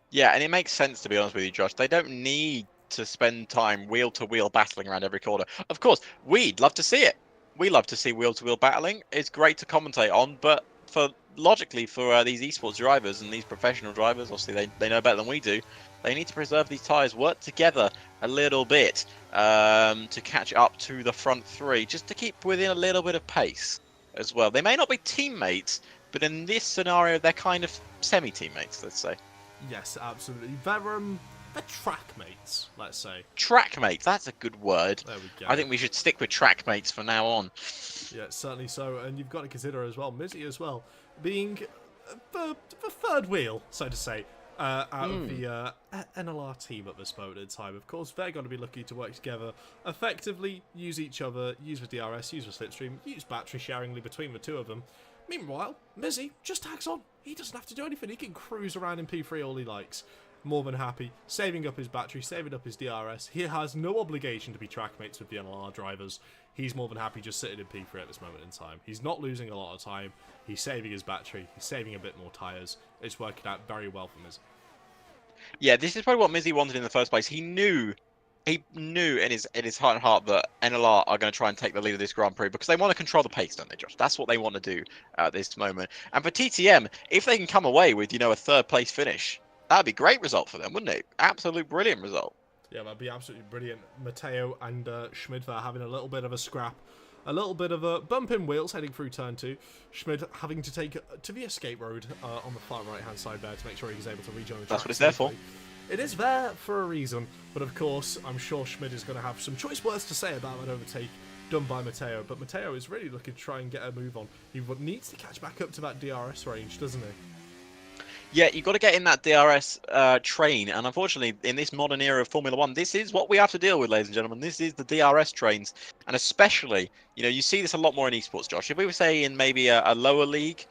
Speaker 2: Yeah, and it makes sense, to be honest with you, Josh. They don't need to spend time wheel-to-wheel battling around every corner. Of course, we'd love to see it. We love to see wheel-to-wheel battling. It's great to commentate on, but logically for these esports drivers and these professional drivers, obviously they know better than we do, they need to preserve these tyres, work together a little bit to catch up to the front three, just to keep within a little bit of pace as well. They may not be teammates, but in this scenario, they're kind of semi-teammates, let's say.
Speaker 1: Yes, absolutely. They're track mates, let's say.
Speaker 2: Track mates, that's a good word.
Speaker 1: There we go.
Speaker 2: I think we should stick with track mates from now on.
Speaker 1: Yeah, certainly so. And you've got to consider as well, Mizzy as well, being the third wheel, so to say, out of the NLR team at this moment in time. Of course, they're going to be lucky to work together effectively, use each other, use the DRS, use the slipstream, use battery sharingly between the two of them. Meanwhile, Mizzy just tags on. He doesn't have to do anything. He can cruise around in P3 all he likes. More than happy, saving up his battery, saving up his DRS. He has no obligation to be trackmates with the NLR drivers. He's more than happy just sitting in P3 at this moment in time. He's not losing a lot of time. He's saving his battery. He's saving a bit more tyres. It's working out very well for Mizzy.
Speaker 2: Yeah, this is probably what Mizzy wanted in the first place. He knew in his heart and heart that NLR are going to try and take the lead of this Grand Prix because they want to control the pace, don't they, Josh? That's what they want to do at this moment. And for TTM, if they can come away with, a third place finish, that'd be a great result for them, wouldn't it? Absolute brilliant result.
Speaker 1: Yeah, that'd be absolutely brilliant. Matteo and Schmid there having a little bit of a scrap. A little bit of a bump in wheels heading through turn 2. Schmid having to take to the escape road on the far right-hand side there to make sure he's able to rejoin the track.
Speaker 2: That's what it's there for.
Speaker 1: It is there for a reason, but of course, I'm sure Schmid is going to have some choice words to say about that overtake done by Matteo. But Matteo is really looking to try and get a move on. He needs to catch back up to that DRS range, doesn't he?
Speaker 2: Yeah, you've got to get in that DRS train, and unfortunately, in this modern era of Formula One, this is what we have to deal with, ladies and gentlemen. This is the DRS trains, and especially, you see this a lot more in esports, Josh. If we were, say, in maybe a lower league,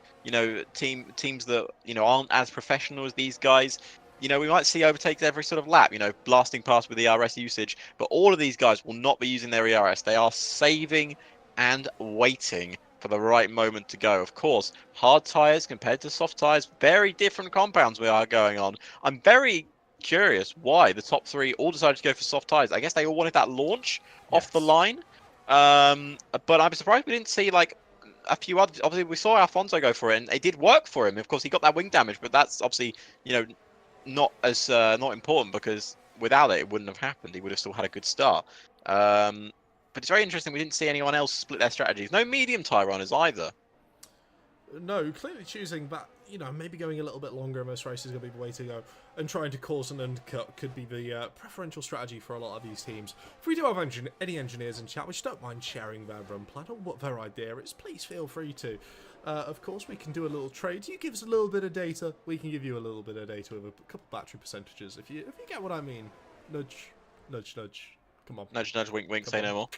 Speaker 2: teams that aren't as professional as these guys, we might see overtakes every sort of lap, blasting past with ERS usage. But all of these guys will not be using their ERS. They are saving and waiting for the right moment to go. Of course, hard tyres compared to soft tyres, very different compounds we are going on. I'm very curious why the top three all decided to go for soft tyres. I guess they all wanted that launch off the line. But I'm surprised we didn't see a few others. Obviously, we saw Alfonso go for it, and it did work for him. Of course, he got that wing damage, but that's obviously, not as not important, because without it, it wouldn't have happened. He would have still had a good start. But it's very interesting we didn't see anyone else split their strategies. No medium tyre runners either.
Speaker 1: No, clearly choosing that, maybe going a little bit longer in most races is going to be the way to go. And trying to cause an undercut could be the preferential strategy for a lot of these teams. If we do have any engineers in chat which don't mind sharing their run plan or what their idea is, please feel free to. Of course, we can do a little trade. You give us a little bit of data, we can give you a little bit of data with a couple battery percentages. If you get what I mean. Nudge, nudge, nudge. Come on.
Speaker 2: Nudge, nudge, wink, wink, say no more.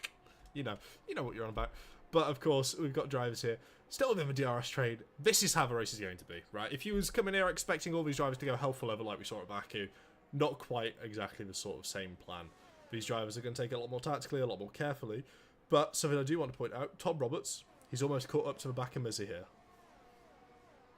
Speaker 1: You know what you're on about. But of course, we've got drivers here. Still within the DRS trade. This is how the race is going to be, right? If you was coming here expecting all these drivers to go hell for leather like we saw at Baku, not quite exactly the sort of same plan. These drivers are going to take it a lot more tactically, a lot more carefully. But something I do want to point out, Tom Roberts, he's almost caught up to the back of Mizzy here.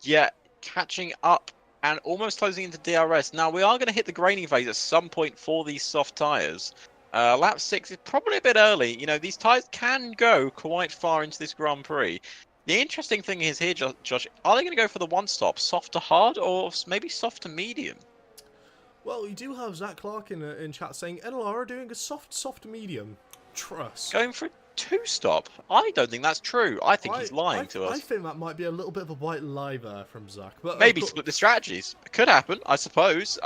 Speaker 2: Yeah, catching up and almost closing into DRS. Now, we are going to hit the graining phase at some point for these soft tyres. Lap 6 is probably a bit early. These tyres can go quite far into this Grand Prix. The interesting thing is here, Josh, are they going to go for the one-stop, soft to hard, or maybe soft to medium?
Speaker 1: Well, you do have Zach Clark in chat saying NLR are doing a soft medium. Trust.
Speaker 2: Going for a two-stop? I don't think that's true. I think he's lying to us.
Speaker 1: I think that might be a little bit of a white lie there from Zach. But
Speaker 2: maybe split the strategies. It could happen, I suppose.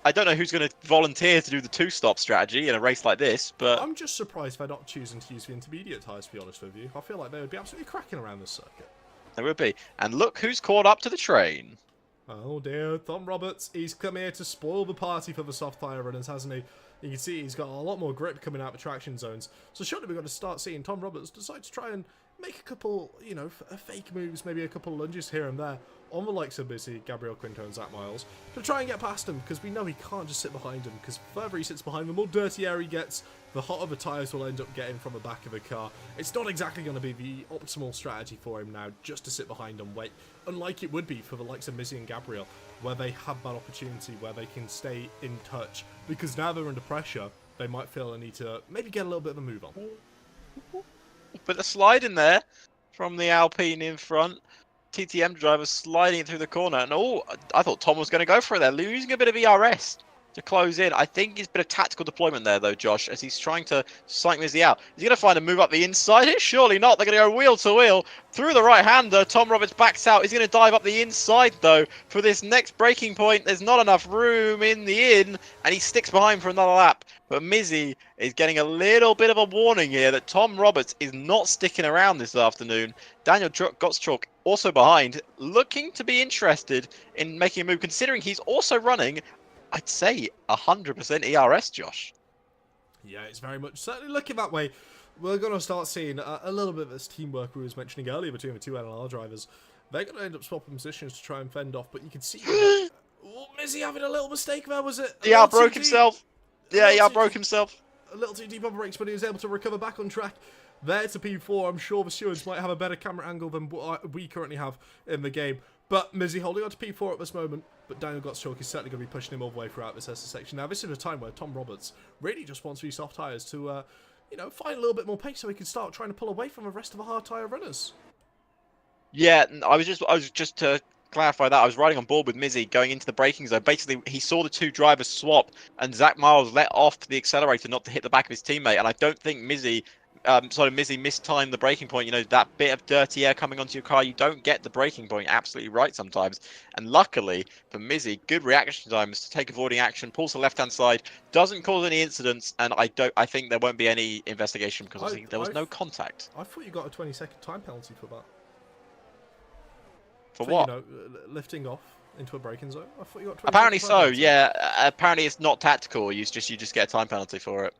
Speaker 2: I don't know who's going to volunteer to do the two-stop strategy in a race like this, but
Speaker 1: I'm just surprised they're not choosing to use the intermediate tyres, to be honest with you. I feel like they would be absolutely cracking around this circuit.
Speaker 2: They would be. And look who's caught up to the train.
Speaker 1: Oh dear, Tom Roberts, he's come here to spoil the party for the soft tyre runners, hasn't he? You can see he's got a lot more grip coming out of traction zones. So surely we're going to start seeing Tom Roberts decide to try and make a couple, you know, fake moves, maybe a couple lunges here and there on the likes of Busy, Gabriel Quinto and Zach Miles to try and get past him, because we know he can't just sit behind him, because the further he sits behind, the more dirty air he gets, the hotter the tyres will end up getting from the back of the car. It's not exactly going to be the optimal strategy for him now, just to sit behind and wait, unlike it would be for the likes of Mizzy and Gabriel, where they have that opportunity, where they can stay in touch, because now they're under pressure, they might feel a need to maybe get a little bit of a move on.
Speaker 2: But the slide in there from the Alpine in front. TTM driver sliding through the corner. And I thought Tom was going to go for it there, losing a bit of ERS to close in. I think it's been a tactical deployment there, though, Josh, as he's trying to psych Mizzy out. Is he going to find a move up the inside here? Surely not. They're going to go wheel to wheel through the right-hander. Tom Roberts backs out. He's going to dive up the inside, though, for this next braking point. There's not enough room in the inn, and he sticks behind for another lap. But Mizzy is getting a little bit of a warning here that Tom Roberts is not sticking around this afternoon. Daniel Gottschalk also behind, looking to be interested in making a move, considering he's also running, I'd say, 100% ERS, Josh.
Speaker 1: Yeah, it's very much certainly looking that way. We're going to start seeing a little bit of this teamwork we was mentioning earlier between the two NLR drivers. They're going to end up swapping positions to try and fend off, but you can see Mizzy having a little mistake there, was it?
Speaker 2: He outbroke himself. Yeah, he outbroke himself.
Speaker 1: A little too deep on brakes, but he was able to recover back on track. There to P4. I'm sure the stewards might have a better camera angle than we currently have in the game. But Mizzy holding on to P4 at this moment. But Daniel Gottschalk is certainly going to be pushing him all the way throughout this section. Now, this is a time where Tom Roberts really just wants these soft tyres to, you know, find a little bit more pace so he can start trying to pull away from the rest of the hard tyre runners.
Speaker 2: Yeah, I was just to clarify that, I was riding on board with Mizzy going into the braking zone. Basically, he saw the two drivers swap, and Zach Miles let off the accelerator not to hit the back of his teammate. And I don't think Mizzy mistimed the braking point. You know, that bit of dirty air coming onto your car, you don't get the braking point absolutely right sometimes. And luckily for Mizzy, good reaction times to take avoiding action, pulls the left-hand side, doesn't cause any incidents, and I think there won't be any investigation because there was no contact.
Speaker 1: I thought you got a 20-second time penalty for that.
Speaker 2: For what?
Speaker 1: You know, lifting off into a braking zone. I thought you got 20
Speaker 2: apparently
Speaker 1: seconds
Speaker 2: so.
Speaker 1: penalty.
Speaker 2: Yeah. Apparently it's not tactical. You just get a time penalty for it.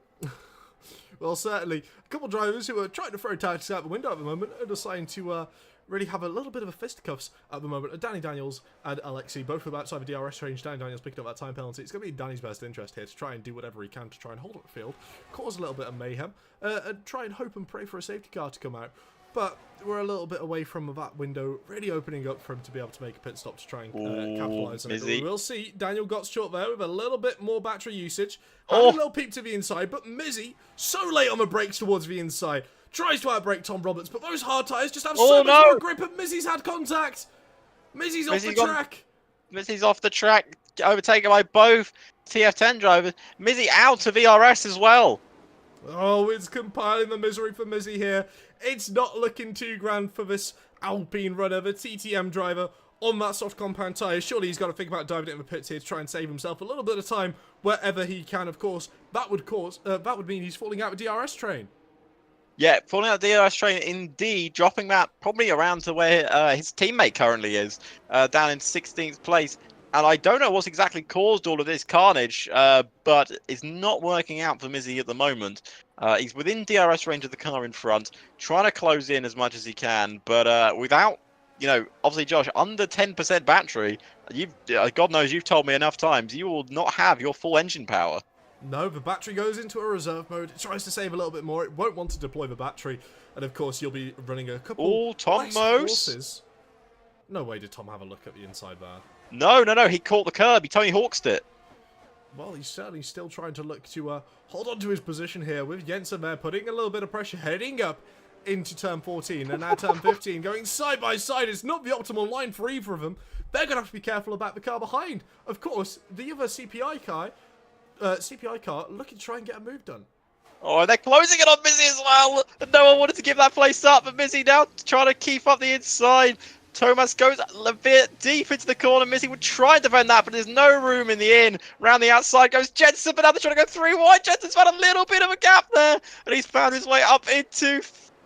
Speaker 1: Well, certainly a couple of drivers who are trying to throw tactics out the window at the moment are deciding to really have a little bit of a fisticuffs at the moment. Danny Daniels and Alexei, both from outside the DRS range. Danny Daniels picking up that time penalty. It's going to be in Danny's best interest here to try and do whatever he can to try and hold up the field, cause a little bit of mayhem, and try and hope and pray for a safety car to come out. But we're a little bit away from that window, really opening up for him to be able to make a pit stop to try and capitalise on it. We will see. Daniel got short there with a little bit more battery usage. Had a little peep to the inside, but Mizzy, so late on the brakes towards the inside, tries to outbrake Tom Roberts, but those hard tyres just have so much more grip, and Mizzy's had contact. Mizzy's off the track.
Speaker 2: Mizzy's off the track, overtaken by both TF10 drivers. Mizzy out of ERS as well.
Speaker 1: Oh, it's compiling the misery for Mizzy here. It's not looking too grand for this Alpine runner, the TTM driver, on that soft compound tyre. Surely he's got to think about diving it in the pits here to try and save himself a little bit of time wherever he can, of course. That would mean he's falling out of the DRS train. Yeah,
Speaker 2: falling out of the DRS train indeed, dropping that probably around to where his teammate currently is, down in 16th place. And I don't know what's exactly caused all of this carnage, but it's not working out for Mizzy at the moment. He's within DRS range of the car in front, trying to close in as much as he can, but without, you know, obviously, Josh, under 10% battery, God knows you've told me enough times, you will not have your full engine power.
Speaker 1: No, the battery goes into a reserve mode. It tries to save a little bit more. It won't want to deploy the battery. And, of course, you'll be running a couple
Speaker 2: Tom
Speaker 1: courses. No way did Tom have a look at the inside there.
Speaker 2: No, he caught the curb. He Tony Hawk'd it.
Speaker 1: Well, he's certainly still trying to look to hold on to his position here with Jensen there, putting a little bit of pressure, heading up into turn 14 and now turn 15, going side by side. It's not the optimal line for either of them. They're going to have to be careful about the car behind. Of course, the other CPI car looking to try and get a move done.
Speaker 2: Oh, they're closing it on Mizzy as well. No one wanted to give that place up, but Mizzy now trying to keep up the inside. Thomas goes a bit deep into the corner. Mizzy would try and defend that, but there's no room in the in. Round the outside goes Jensen, but now they're trying to go 3 wide. Jensen's found a little bit of a gap there, and he's found his way up into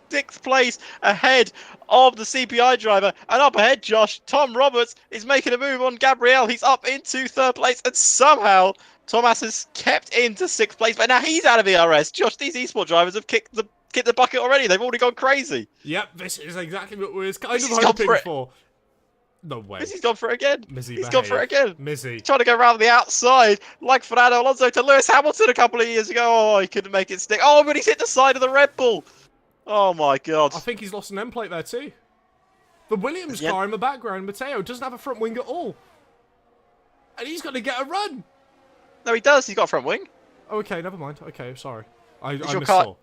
Speaker 2: 6th place ahead of the CPI driver. And up ahead, Josh, Tom Roberts is making a move on Gabriel. He's up into 3rd place, and somehow Thomas has kept into 6th place, but now he's out of ERS. Josh, these eSport drivers have kicked the bucket already. They've already gone crazy.
Speaker 1: Yep, this is exactly what we were kind of hoping for. No way.
Speaker 2: Mizzy's gone for it again.
Speaker 1: Mizzy,
Speaker 2: He's gone for it again.
Speaker 1: Mizzy.
Speaker 2: He's trying to go around the outside, like Fernando Alonso to Lewis Hamilton a couple of years ago. Oh, he couldn't make it stick. Oh, but he's hit the side of the Red Bull. Oh, my God.
Speaker 1: I think he's lost an end plate there, too. The Williams car in the background, Matteo, doesn't have a front wing at all. And he's going to get a run.
Speaker 2: No, he does. He's got a front wing.
Speaker 1: Okay, never mind. Okay, sorry. I missaw.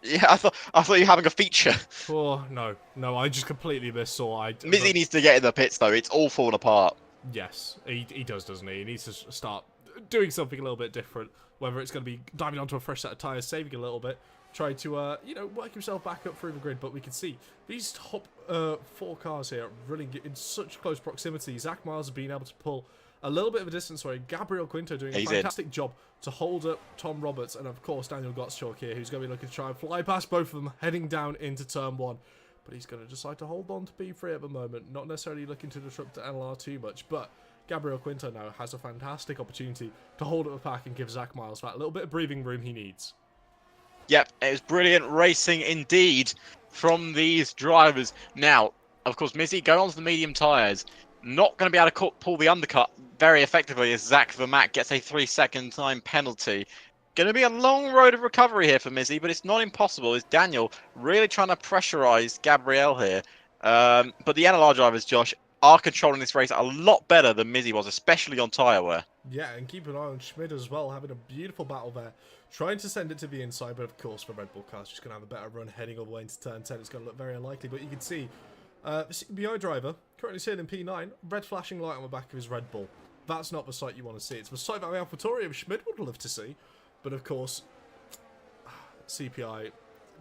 Speaker 2: Yeah, I thought you were having a feature.
Speaker 1: Oh, no, I just completely missaw.
Speaker 2: Mizzy needs to get in the pits, though. It's all falling apart.
Speaker 1: Yes, he does, doesn't he? He needs to start doing something a little bit different. Whether it's going to be diving onto a fresh set of tyres, saving a little bit, trying to, work himself back up through the grid. But we can see these top 4 cars here running in such close proximity. Zach Miles has been able to pull a little bit of a distance away. Gabriel Quinto doing a fantastic job to hold up Tom Roberts, and of course Daniel Gottschalk here, who's going to be looking to try and fly past both of them, heading down into turn 1. But he's going to decide to hold on to P3 at the moment, not necessarily looking to disrupt the NLR too much, but Gabriel Quinto now has a fantastic opportunity to hold up the pack and give Zach Miles that little bit of breathing room he needs.
Speaker 2: Yep, it was brilliant racing indeed from these drivers. Now, of course, Mizzy going on to the medium tyres. Not going to be able to pull the undercut very effectively as Zach Vermaat gets a 3-second time penalty. Going to be a long road of recovery here for Mizzy, but it's not impossible. Is Daniel really trying to pressurise Gabriel here? But the NLR drivers, Josh, are controlling this race a lot better than Mizzy was, especially on tyre wear.
Speaker 1: Yeah, and keep an eye on Schmid as well, having a beautiful battle there. Trying to send it to the inside, but of course the Red Bull car's just going to have a better run heading all the way into turn 10. It's going to look very unlikely, but you can see the CBI driver, currently sitting in P9, red flashing light on the back of his Red Bull. That's not the sight you want to see. It's the sight that the AlphaTauri of Schmid would love to see. But of course, CPI,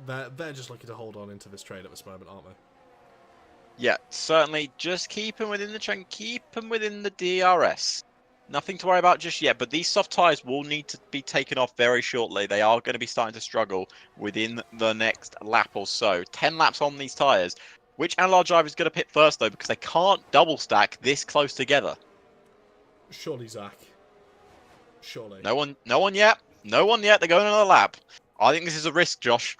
Speaker 1: they're just looking to hold on into this trade at this moment, aren't they?
Speaker 2: Yeah, certainly. Just keep them within the trend. Keep them within the DRS. Nothing to worry about just yet, but these soft tyres will need to be taken off very shortly. They are going to be starting to struggle within the next lap or so. 10 laps on these tyres. Which NLR driver is going to pit first, though, because they can't double stack this close together?
Speaker 1: Surely, Zach. Surely.
Speaker 2: No one yet. No one yet. They're going another lap. I think this is a risk, Josh.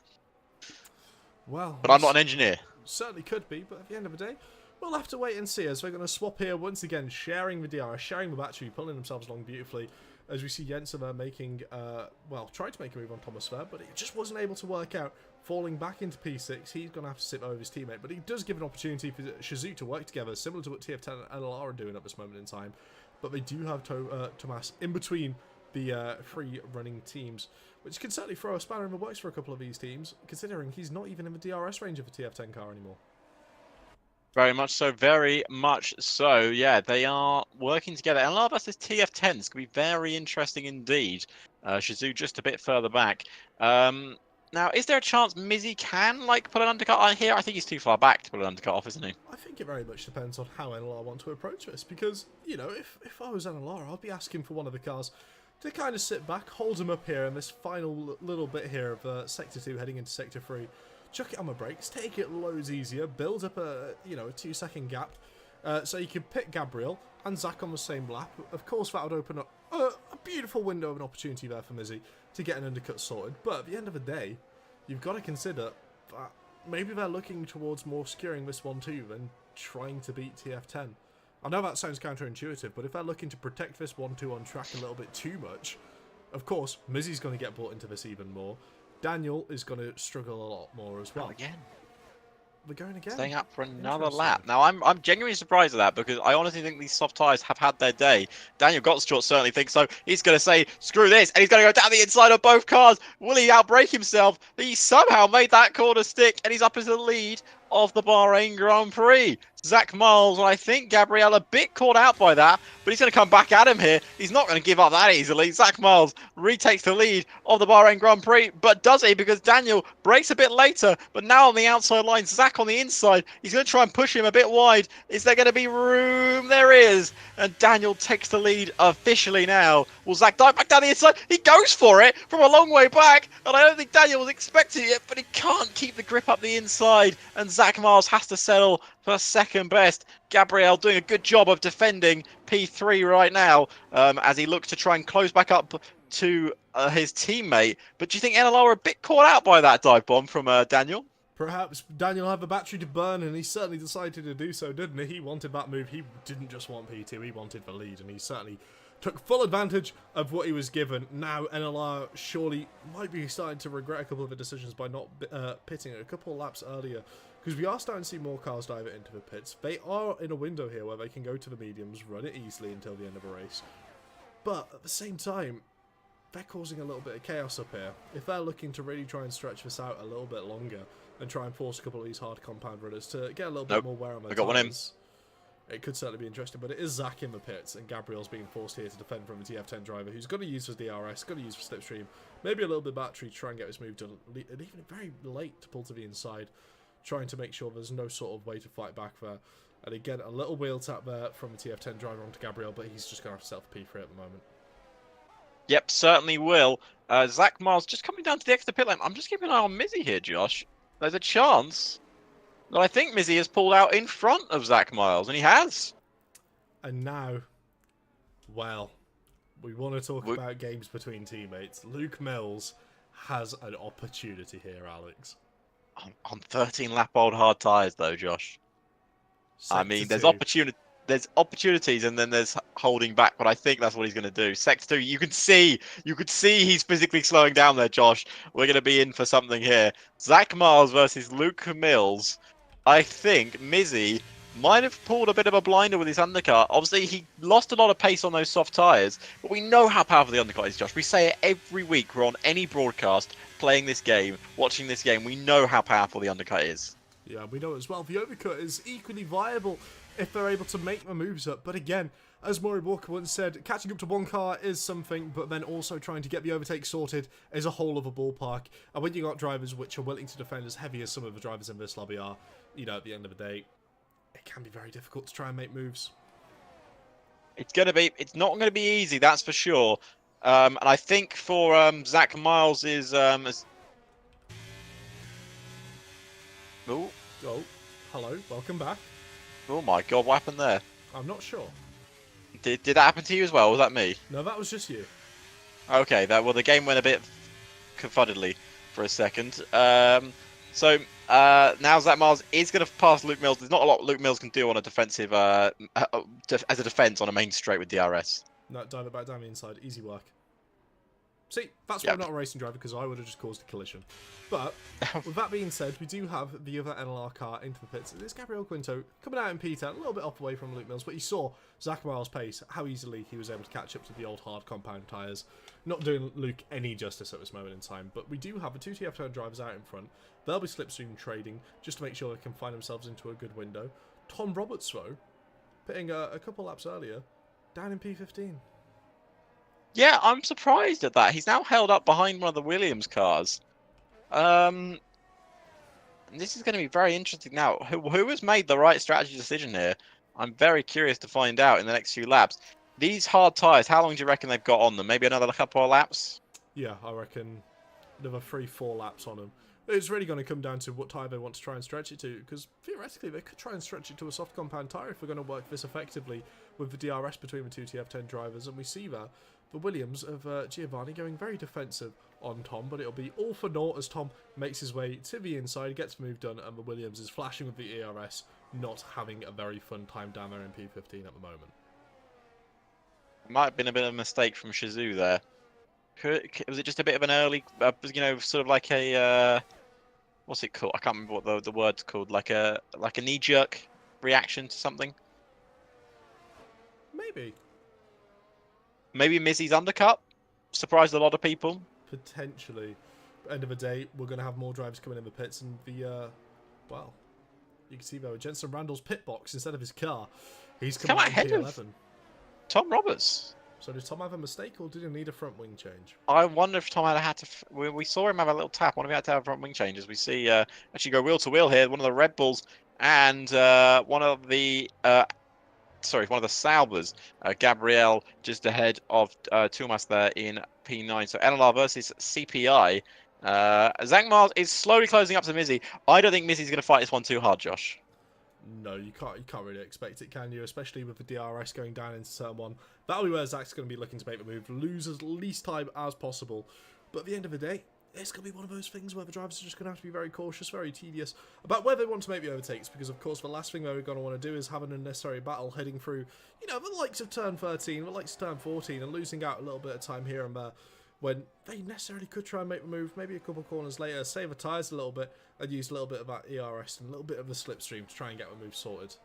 Speaker 1: Well,
Speaker 2: but I'm not an engineer.
Speaker 1: Certainly could be, but at the end of the day, we'll have to wait and see as we're going to swap here once again, sharing the DRS, sharing the battery, pulling themselves along beautifully. As we see Jensen making, tried to make a move on Thomas there, but it just wasn't able to work out. Falling back into P6, he's going to have to sit over his teammate, but he does give an opportunity for Shazoo to work together, similar to what TF10 and LR are doing at this moment in time. But they do have Tomas in between the 3 running teams, which can certainly throw a spanner in the works for a couple of these teams, considering he's not even in the DRS range of a TF10 car anymore.
Speaker 2: Very much so, very much so. Yeah, they are working together. LR versus TF10 is going to be very interesting indeed. Shazoo just a bit further back. Now, is there a chance Mizzy can, put an undercut on here? I think he's too far back to put an undercut off, isn't he?
Speaker 1: I think it very much depends on how NLR want to approach this, because, if I was NLR, I'd be asking for one of the cars to kind of sit back, hold him up here in this final little bit here of Sector 2 heading into Sector 3. Chuck it on the brakes, take it loads easier, build up a 2-second gap, so you can pick Gabriel and Zach on the same lap. Of course, that would open up a beautiful window of an opportunity there for Mizzy to get an undercut sorted. But at the end of the day, you've got to consider that maybe they're looking towards more securing this 1-2 than trying to beat TF10. I know that sounds counterintuitive, but if they're looking to protect this 1-2 on track a little bit too much, of course, Mizzy's going to get brought into this even more. Daniel is going to struggle a lot more as well.
Speaker 2: Oh, again.
Speaker 1: We're going again.
Speaker 2: Staying up for another lap. Now, I'm genuinely surprised at that because I honestly think these soft tyres have had their day. Daniel Gottschalk certainly thinks so. He's going to say, screw this, and he's going to go down the inside of both cars. Will he outbrake himself? He somehow made that corner stick, and he's up as the lead of the Bahrain Grand Prix. Zach Miles, I think Gabriel a bit caught out by that, but he's going to come back at him here. He's not going to give up that easily. Zach Miles retakes the lead of the Bahrain Grand Prix, but does he? Because Daniel breaks a bit later, but now on the outside line, Zach on the inside. He's going to try and push him a bit wide. Is there going to be room? There is. And Daniel takes the lead officially now Will Zach dive back down the inside? He goes for it from a long way back, and I don't think Daniel was expecting it, but he can't keep the grip up the inside, and Zach Miles has to settle for second best. Gabriel doing a good job of defending P3 right now, as he looks to try and close back up to his teammate. But do you think NLR are a bit caught out by that dive bomb from Daniel?
Speaker 1: Perhaps Daniel had the battery to burn, and he certainly decided to do so, didn't he? He wanted that move. He didn't just want P2, he wanted the lead, and he certainly took full advantage of what he was given. Now NLR surely might be starting to regret a couple of the decisions by not pitting a couple of laps earlier, because we are starting to see more cars dive it into the pits. They are in a window here where they can go to the mediums, run it easily until the end of a race. But at the same time, they're causing a little bit of chaos up here. If they're looking to really try and stretch this out a little bit longer and try and force a couple of these hard compound runners to get a little bit more wear on their tires, it could certainly be interesting. But it is Zach in the pits, and Gabriel's being forced here to defend from a TF10 driver who's going to use his DRS, going to use for slipstream, maybe a little bit of battery to try and get this move done, and even very late to pull to the inside, trying to make sure there's no sort of way to fight back there. And again, a little wheel tap there from a TF10 driver onto Gabriel, but he's just going to have to settle for P3 at the moment.
Speaker 2: Yep, certainly will. Zach Miles just coming down to the extra pit lane. I'm just keeping an eye on Mizzy here, Josh. There's a chance that I think Mizzy has pulled out in front of Zach Miles, and he has.
Speaker 1: And now, well, we want to talk about games between teammates. Luke Mills has an opportunity here, Alex.
Speaker 2: On 13-lap-old hard tyres, though, Josh. I mean, there's opportunities, and then there's holding back. But I think that's what he's going to do. Sector 2, you could see he's physically slowing down there, Josh. We're going to be in for something here. Zach Miles versus Luke Mills. I think Mizzy might have pulled a bit of a blinder with his undercut. Obviously, he lost a lot of pace on those soft tyres, but we know how powerful the undercut is, Josh. We say it every week. We're on any broadcast playing this game, watching this game. We know how powerful the undercut is.
Speaker 1: Yeah, we know as well. The overcut is equally viable if they're able to make the moves up. But again, as Maury Walker once said, catching up to one car is something, but then also trying to get the overtake sorted is a whole other ballpark. And when you got drivers which are willing to defend as heavy as some of the drivers in this lobby are, you know, at the end of the day, it can be very difficult to try and make moves.
Speaker 2: It's not going to be easy, that's for sure. And I think for Zach Miles is
Speaker 1: Oh, hello, welcome back.
Speaker 2: Oh my God, what happened there?
Speaker 1: I'm not sure.
Speaker 2: Did that happen to you as well? Or was that me?
Speaker 1: No, that was just you.
Speaker 2: Okay, well the game went a bit confuddledly for a second. So now Zach Miles is going to pass Luke Mills. There's not a lot Luke Mills can do on a defensive, as a defense on a main straight with DRS.
Speaker 1: No, dive it back down the inside. Easy work. See, that's why I'm not a racing driver, because I would have just caused a collision. But, with that being said, we do have the other NLR car into the pits. It's Gabriel Quinto coming out in P10, a little bit off away from Luke Mills, but you saw Zach Miles' pace, how easily he was able to catch up to the old hard compound tyres. Not doing Luke any justice at this moment in time, but we do have the two TF10 drivers out in front. They'll be slipstream trading, just to make sure they can find themselves into a good window. Tom Roberts, though, pitting a couple laps earlier, down in P15.
Speaker 2: Yeah, I'm surprised at that. He's now held up behind one of the Williams cars. And this is going to be very interesting now. Who has made the right strategy decision here? I'm very curious to find out in the next few laps. These hard tyres, how long do you reckon they've got on them? Maybe another couple of laps?
Speaker 1: Yeah, I reckon another 3-4 laps on them. It's really going to come down to what tyre they want to try and stretch it to, because theoretically they could try and stretch it to a soft compound tyre if we're going to work this effectively with the DRS between the two TF10 drivers, and we see that. The Williams of Giovanni going very defensive on Tom, but it'll be all for naught as Tom makes his way to the inside, gets the move done, and the Williams is flashing with the ERS, not having a very fun time down there in P15 at the moment.
Speaker 2: Might have been a bit of a mistake from Shizou there. Was it just a bit of an early, sort of like a, what's it called? I can't remember what the word's called. Like a knee-jerk reaction to something?
Speaker 1: Maybe.
Speaker 2: Maybe Mizzy's undercut surprised a lot of people.
Speaker 1: Potentially. But end of the day, we're going to have more drivers coming in the pits, and well, you can see though, Jensen Randall's pit box instead of his car. He's coming out
Speaker 2: ahead
Speaker 1: P11.
Speaker 2: of Tom Roberts.
Speaker 1: So did Tom have a mistake, or did he need a front wing change?
Speaker 2: I wonder if Tom had to. We saw him have a little tap. I wonder if he had to have a front wing change. As we see, actually go wheel to wheel here. One of the Red Bulls and one of the one of the Saubers. Gabriel just ahead of Tumas there in P9. So LLR versus CPI. Zach Miles is slowly closing up to Mizzy. I don't think Mizzy's going to fight this one too hard, Josh.
Speaker 1: No, you can't really expect it, can you? Especially with the DRS going down into turn 1. That'll be where Zach's going to be looking to make the move, lose as least time as possible. But at the end of the day, it's going to be one of those things where the drivers are just going to have to be very cautious, very tedious about where they want to make the overtakes, because of course the last thing they're going to want to do is have an unnecessary battle heading through, you know, the likes of turn 13, the likes of turn 14, and losing out a little bit of time here and there, when they necessarily could try and make the move maybe a couple corners later, save the tyres a little bit, and use a little bit of that ERS and a little bit of the slipstream to try and get the move sorted.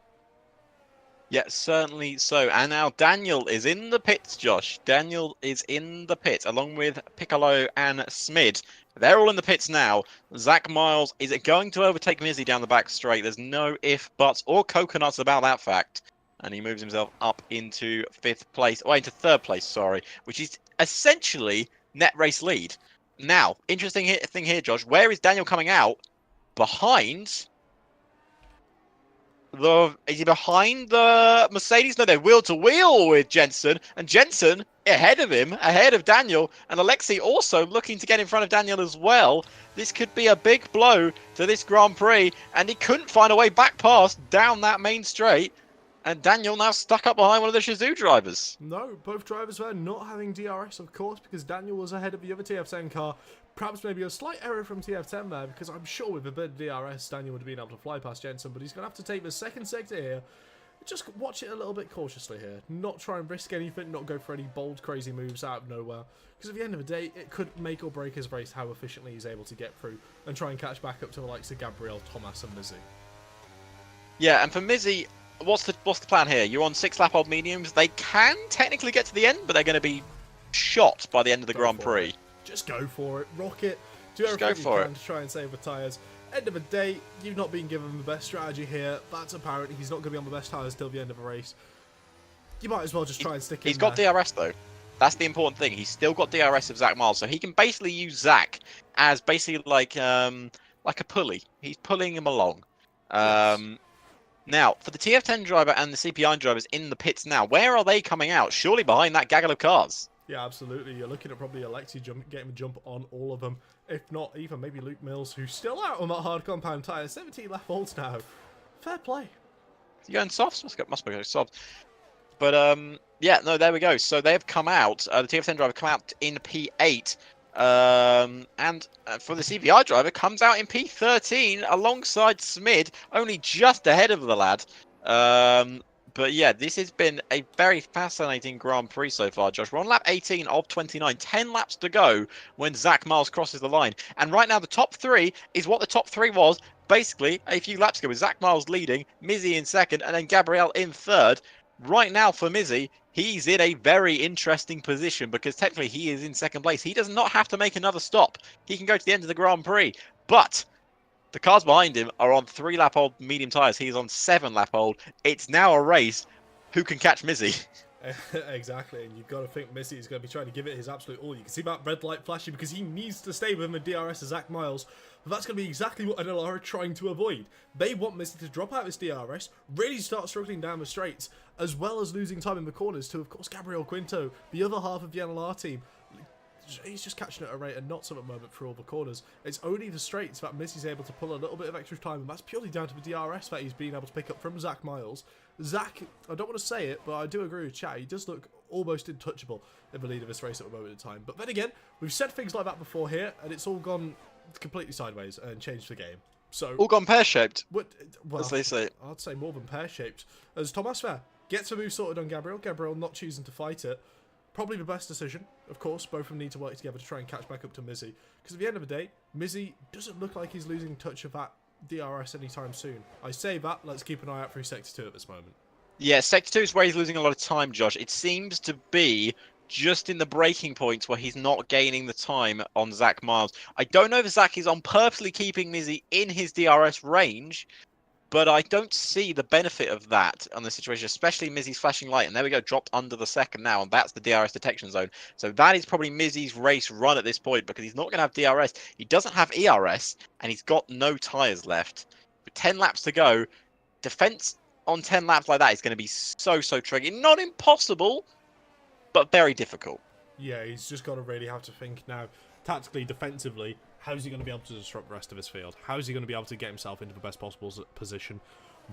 Speaker 2: Yeah, certainly so. And now Daniel is in the pits, Josh. Daniel is in the pits, along with Piccolo and Smid. They're all in the pits now. Zach Miles is going to overtake Mizzy down the back straight. There's no if, buts, or coconuts about that fact. And he moves himself up into into third place, sorry, which is essentially net race lead. Now, interesting thing here, Josh. Where is Daniel coming out? Behind is he behind the Mercedes? No, they're wheel to wheel with Jensen, and Jensen ahead of him, ahead of Daniel, and Alexei also looking to get in front of Daniel as well. This could be a big blow to this Grand Prix, and he couldn't find a way back past down that main straight. And Daniel now stuck up behind one of the Shazoo drivers.
Speaker 1: No, both drivers were not having DRS, of course, because Daniel was ahead of the other TF10 car. Perhaps maybe a slight error from TF10 there, because I'm sure with a bit of DRS, Daniel would have been able to fly past Jensen, but he's going to have to take the second sector here. Just watch it a little bit cautiously here. Not try and risk anything, not go for any bold, crazy moves out of nowhere. Because at the end of the day, it could make or break his race how efficiently he's able to get through and try and catch back up to the likes of Gabriel, Thomas and Mizzy.
Speaker 2: Yeah, and for Mizzy, what's the plan here? You're on 6 lap old mediums. They can technically get to the end, but they're going to be shot by the end of the Grand Prix.
Speaker 1: Just go for it, rock it, do everything you can to try and save the tyres. End of the day, you've not been given the best strategy here. That's apparent. He's not going to be on the best tyres till the end of the race. You might as well just try and stick in.
Speaker 2: He's got DRS though. That's the important thing. He's still got DRS of Zach Miles, so he can basically use Zach as basically like a pulley. He's pulling him along.
Speaker 1: Yes.
Speaker 2: Now, for the TF10 driver and the CPI drivers in the pits now, where are they coming out? Surely behind that gaggle of cars.
Speaker 1: Yeah, absolutely. You're looking at probably Alexei getting a jump on all of them. If not, even maybe Luke Mills, who's still out on that hard compound tyre. 17 lap olds now. Fair play.
Speaker 2: Is he going softs? Must be going softs. But, yeah, no, there we go. So they've come out. The TF10 driver come out in P8. And for the CPI driver, comes out in P13 alongside Smid, only just ahead of the lad. But yeah, this has been a very fascinating Grand Prix so far, Josh. We're on lap 18 of 29. 10 laps to go when Zach Miles crosses the line. And right now, the top 3 is what the top 3 was basically a few laps ago, with Zach Miles leading, Mizzy in second, and then Gabriel in third. Right now for Mizzy, he's in a very interesting position because technically he is in second place. He does not have to make another stop. He can go to the end of the Grand Prix. But the cars behind him are on 3 lap old medium tyres. He's on 7 lap old. It's now a race. Who can catch Mizzy?
Speaker 1: Exactly, and you've got to think Mizzy is going to be trying to give it his absolute all. You can see that red light flashing because he needs to stay within the DRS of Zach Miles. But that's going to be exactly what NLR are trying to avoid. They want Mizzy to drop out his DRS, really start struggling down the straights, as well as losing time in the corners to, of course, Gabriel Quinto, the other half of the NLR team. He's just catching at a rate and not some at the moment for all the corners. It's only the straights that Mizzy's able to pull a little bit of extra time, and that's purely down to the DRS that he's been able to pick up from Zach Miles. Zach, I don't want to say it, but I do agree with chat. He does look almost untouchable in the lead of this race at the moment in time. But then again, we've said things like that before here, and it's all gone completely sideways and changed the game. So
Speaker 2: all gone pear-shaped,
Speaker 1: well,
Speaker 2: as they say.
Speaker 1: I'd say more than pear-shaped. As Thomas Fair gets a move sorted on Gabriel. Gabriel not choosing to fight it. Probably the best decision. Of course, both of them need to work together to try and catch back up to Mizzy. Because at the end of the day, Mizzy doesn't look like he's losing touch of that DRS anytime soon. I say that, let's keep an eye out for Sector 2 at this moment.
Speaker 2: Yeah, Sector 2 is where he's losing a lot of time, Josh. It seems to be just in the breaking points where he's not gaining the time on Zach Miles. I don't know if Zach is on purposely keeping Mizzy in his DRS range, but I don't see the benefit of that on the situation, especially Mizzy's flashing light. And there we go, dropped under the second now, and that's the DRS detection zone. So that is probably Mizzy's race run at this point, because he's not going to have DRS. He doesn't have ERS, and he's got no tyres left. With 10 laps to go, defense on 10 laps like that is going to be so tricky. Not impossible, but very difficult.
Speaker 1: Yeah, he's just got to really have to think now, tactically, defensively, how's he going to be able to disrupt the rest of his field? How is he going to be able to get himself into the best possible position?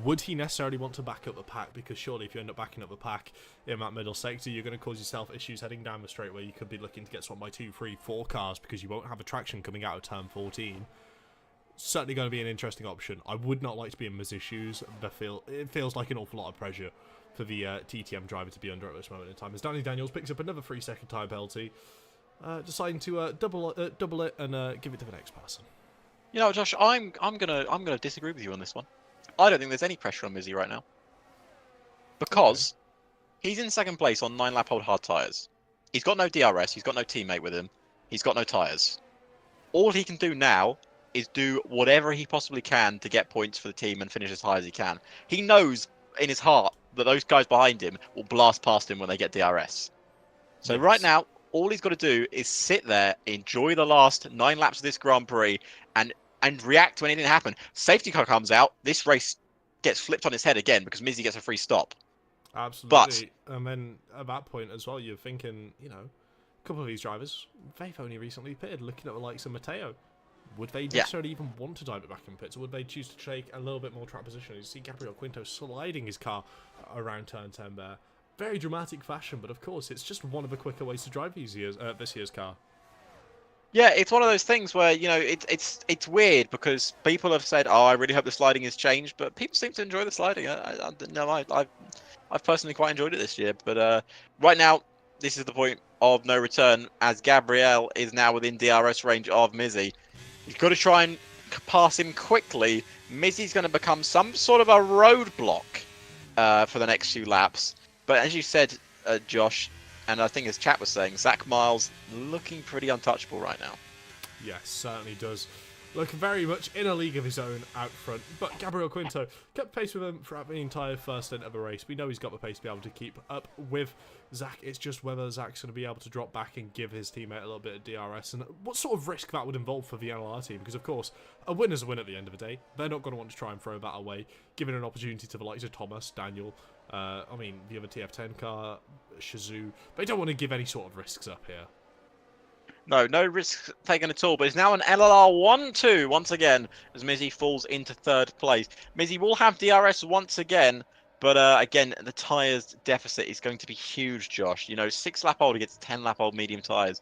Speaker 1: Would he necessarily want to back up the pack? Because surely if you end up backing up the pack in that middle sector, you're going to cause yourself issues heading down the straight where you could be looking to get swamped by 2, 3, 4 cars because you won't have a traction coming out of turn 14. Certainly going to be an interesting option. I would not like to be in Mizzy's shoes. It feels like an awful lot of pressure for the TTM driver to be under at this moment in time. As Danny Daniels picks up another 3-second tyre penalty, deciding to double it and give it to the next person.
Speaker 2: You know, Josh, I'm gonna disagree with you on this one. I don't think there's any pressure on Mizzy right now because he's in second place on 9-lap-old hard tyres. He's got no DRS. He's got no teammate with him. He's got no tyres. All he can do now is do whatever he possibly can to get points for the team and finish as high as he can. He knows in his heart that those guys behind him will blast past him when they get DRS. So right now, all he's got to do is sit there, enjoy the last 9 laps of this Grand Prix, and react to anything that happens. Safety car comes out, this race gets flipped on its head again because Mizzy gets a free stop.
Speaker 1: Absolutely. And then at that point as well, you're thinking, you know, a couple of these drivers, they've only recently pitted, looking at the likes of Matteo. Would they necessarily even want to dive it back in pits, or would they choose to take a little bit more track position? You see Gabriel Quinto sliding his car around turn 10 there. Very dramatic fashion, but of course, it's just one of the quicker ways to drive this year's car.
Speaker 2: Yeah, it's one of those things where, you know, it's weird because people have said, "Oh, I really hope the sliding has changed," but people seem to enjoy the sliding. I've personally quite enjoyed it this year, but right now, this is the point of no return as Gabriel is now within DRS range of Mizzy. He's got to try and pass him quickly. Mizzy's going to become some sort of a roadblock for the next few laps. But as you said, Josh, and I think as chat was saying, Zach Miles looking pretty untouchable right now.
Speaker 1: Yes, certainly does. Looking very much in a league of his own out front. But Gabriel Quinto kept pace with him throughout the entire first end of the race. We know he's got the pace to be able to keep up with Zach. It's just whether Zach's going to be able to drop back and give his teammate a little bit of DRS and what sort of risk that would involve for the NLR team. Because, of course, a win is a win at the end of the day. They're not going to want to try and throw that away, giving an opportunity to the likes of Thomas, Daniel, the other TF10 car, Shazoo. They don't want to give any sort of risks up here.
Speaker 2: No risks taken at all, but it's now an LLR 1-2 once again as Mizzy falls into third place. Mizzy will have DRS once again, but again, the tyres deficit is going to be huge, Josh. You know, 6-lap-old against 10-lap-old medium tyres.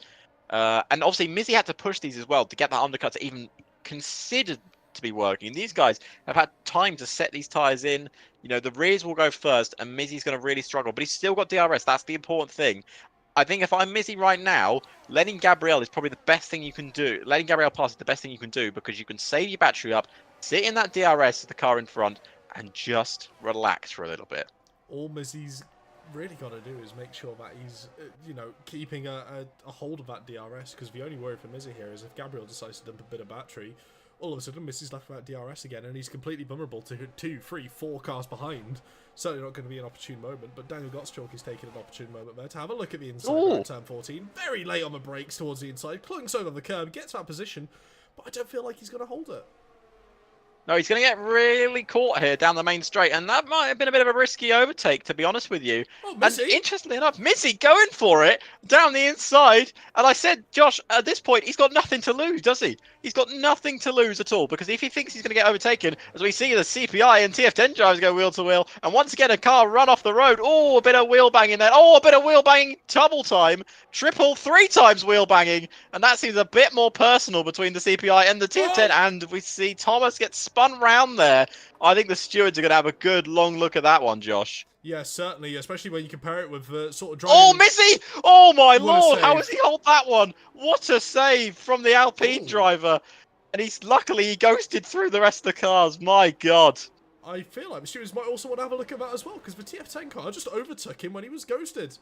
Speaker 2: And obviously, Mizzy had to push these as well to get that undercut to even consider to be working. These guys have had time to set these tyres in. You know, the rears will go first, and Mizzy's going to really struggle, but he's still got DRS. That's the important thing. I think if I'm Mizzy right now, letting Gabriel is probably the best thing you can do. Letting Gabriel pass is the best thing you can do because you can save your battery up, sit in that DRS of the car in front, and just relax for a little bit.
Speaker 1: All Mizzy's really got to do is make sure that he's, keeping a hold of that DRS, because the only worry for Mizzy here is if Gabriel decides to dump a bit of battery, all of a sudden Mizzy's left without DRS again, and he's completely vulnerable to 2, 3, 4 cars behind. Certainly not going to be an opportune moment, but Daniel Gottschalk is taking an opportune moment there to have a look at the inside of turn 14. Very late on the brakes towards the inside, clunks over the curb, gets that position, but I don't feel like he's going to hold it.
Speaker 2: No, he's going to get really caught here down the main straight, and that might have been a bit of a risky overtake, to be honest with you.
Speaker 1: Oh, Mizzy!
Speaker 2: And interestingly enough, Mizzy going for it down the inside, and I said, Josh, at this point, he's got nothing to lose, does he? He's got nothing to lose at all, because if he thinks he's going to get overtaken, as we see the CPI and TF10 drivers go wheel to wheel, and once again a car run off the road, oh, a bit of wheel banging there, oh, a bit of wheel banging double time, triple 3 times wheel banging, and that seems a bit more personal between the CPI and the TF10, and we see Thomas get spun round there. I think the stewards are going to have a good long look at that one, Josh.
Speaker 1: Yeah, certainly, especially when you compare it with the sort of driving...
Speaker 2: Oh, Mizzy! Oh, my lord! How has he hold that one? What a save from the Alpine driver. And luckily he ghosted through the rest of the cars. My God.
Speaker 1: I feel like the stewards might also want to have a look at that as well, because the TF10 car just overtook him when he was ghosted.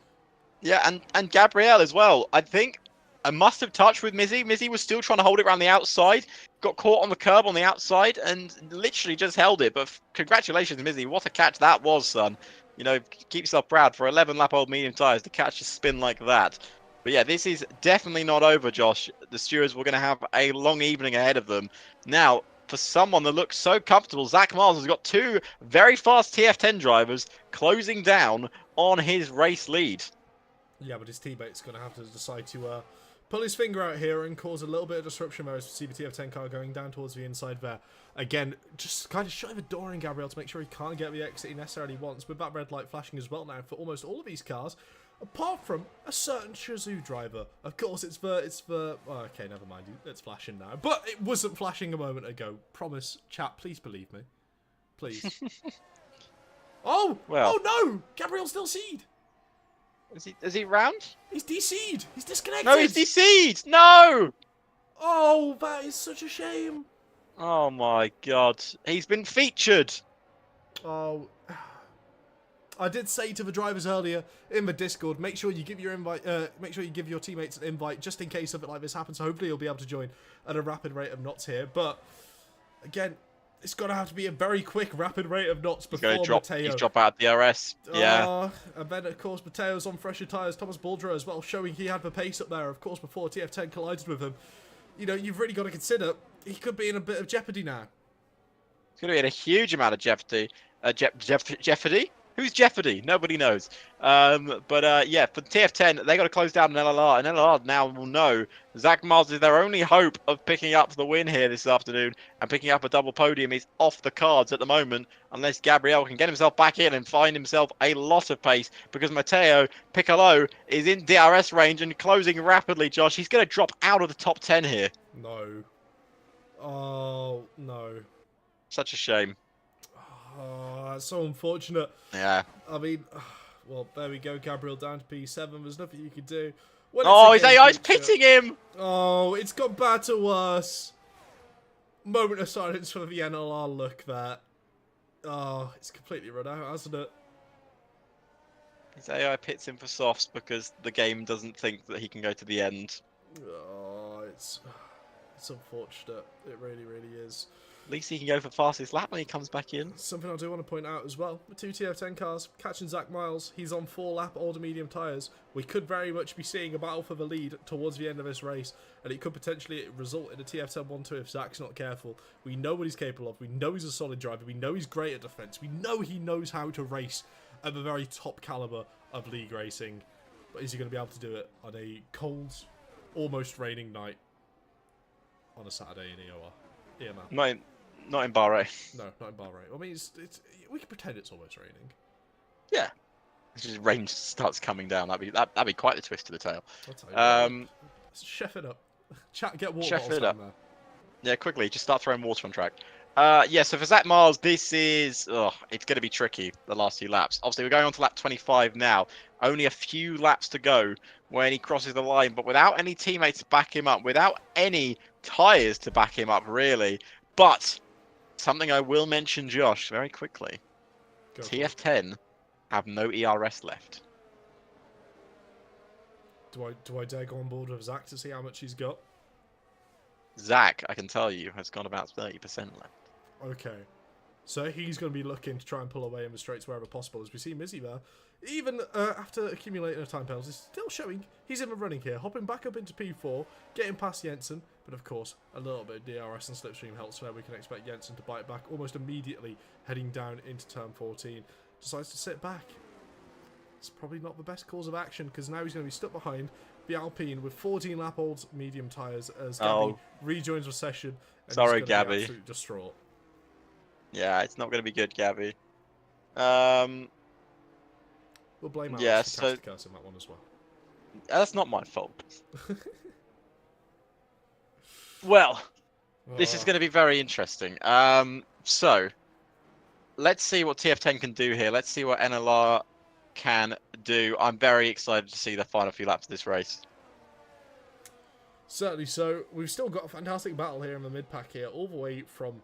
Speaker 2: Yeah, and Gabriel as well. I think a must-have touch with Mizzy. Mizzy was still trying to hold it around the outside. Got caught on the curb on the outside and literally just held it. But congratulations, Mizzy. What a catch that was, son. You know, keep yourself proud for 11-lap-old medium tyres to catch a spin like that. But yeah, this is definitely not over, Josh. The stewards were going to have a long evening ahead of them. Now, for someone that looks so comfortable. Zach Miles has got two very fast TF10 drivers closing down on his race lead.
Speaker 1: Yeah, but his teammate's going to have to decide to pull his finger out here and cause a little bit of disruption there as we see the TF10 car going down towards the inside there. Again, just kind of shutting the door in Gabriel to make sure he can't get the exit he necessarily wants, with that red light flashing as well now for almost all of these cars, apart from a certain Shazoo driver. Of course, it's the oh, okay, never mind, it's flashing now. But it wasn't flashing a moment ago. Promise, chat, please believe me. Please. Oh!
Speaker 2: Well.
Speaker 1: Oh no! Gabriel's still seed!
Speaker 2: Is he round?
Speaker 1: He's DC'd! He's disconnected!
Speaker 2: No, he's DC'd! No!
Speaker 1: Oh, that is such a shame.
Speaker 2: Oh my god. He's been featured!
Speaker 1: Oh. I did say to the drivers earlier in the Discord, make sure you give your make sure you give your teammates an invite just in case something like this happens. So hopefully you'll be able to join at a rapid rate of knots here. But again, it's going to have to be a very quick rapid rate of knots before Mateo.
Speaker 2: He's drop out of DRS. Yeah.
Speaker 1: And then, of course, Mateo's on fresher tyres. Thomas Baldra as well, showing he had the pace up there, of course, before TF10 collided with him. You know, you've really got to consider he could be in a bit of jeopardy now.
Speaker 2: He's going to be in a huge amount of jeopardy. Jeopardy? Who's Jeopardy? Nobody knows. Yeah, for TF10, they got to close down an LLR, and LLR now will know Zach Miles is their only hope of picking up the win here this afternoon, and picking up a double podium is off the cards at the moment, unless Gabriel can get himself back in and find himself a lot of pace, because Mateo Piccolo is in DRS range and closing rapidly, Josh. He's going to drop out of the top 10 here.
Speaker 1: No. Oh, no.
Speaker 2: Such a shame.
Speaker 1: Oh, that's so unfortunate.
Speaker 2: Yeah.
Speaker 1: I mean, well, there we go. Gabriel down to P7. There's nothing you can do.
Speaker 2: His AI's pitting him!
Speaker 1: Oh, it's got bad to worse. Moment of silence for the NLR look there. Oh, it's completely run out, hasn't it?
Speaker 2: His AI pits him for softs because the game doesn't think that he can go to the end.
Speaker 1: Oh, it's unfortunate. It really, really is.
Speaker 2: At least he can go for fastest lap when he comes back in.
Speaker 1: Something I do want to point out as well. The two TF10 cars catching Zach Miles. He's on 4-lap older medium tyres. We could very much be seeing a battle for the lead towards the end of this race. And it could potentially result in a TF10 1-2 if Zach's not careful. We know what he's capable of. We know he's a solid driver. We know he's great at defence. We know he knows how to race at the very top calibre of league racing. But is he going to be able to do it on a cold, almost raining night on a Saturday in EOR? Yeah, man.
Speaker 2: Not in Bahrain.
Speaker 1: No, not in Bahrain. I mean, it's we can pretend it's almost raining.
Speaker 2: Yeah. Just rain starts coming down. That'd be quite the twist to the tail.
Speaker 1: I'll tell you chef it up. Chat, get water bottles down there.
Speaker 2: Yeah, quickly, just start throwing water on track. Yeah, so for Zach Miles, this is it's going to be tricky the last few laps. Obviously, we're going on to lap 25 now. Only a few laps to go when he crosses the line, but without any teammates to back him up, without any tyres to back him up, really. But something I will mention, Josh, very quickly. TF10 have no ERS left.
Speaker 1: Do I dare go on board with Zach to see how much he's got?
Speaker 2: Zach, I can tell you, has got about 30% left.
Speaker 1: Okay. So he's going to be looking to try and pull away in the straights wherever possible. As we see Mizzy there, even after accumulating a time penalty, still showing he's in the running here. Hopping back up into P4, getting past Jensen. But of course, a little bit of DRS and slipstream helps where we can expect Jensen to bite back almost immediately, heading down into turn 14. Decides to sit back. It's probably not the best course of action because now he's going to be stuck behind the Alpine with 14-lap-old medium tyres as Gabby rejoins the session. And
Speaker 2: sorry,
Speaker 1: he's
Speaker 2: Gabby.
Speaker 1: be absolutely distraught.
Speaker 2: Yeah, it's not going to be good, Gabby.
Speaker 1: We'll blame Alex
Speaker 2: yeah,
Speaker 1: for curse in that one as well.
Speaker 2: That's not my fault. Well, this is going to be very interesting. So, let's see what TF10 can do here. Let's see what NLR can do. I'm very excited to see the final few laps of this race.
Speaker 1: Certainly so. We've still got a fantastic battle here in the mid-pack here, all the way from,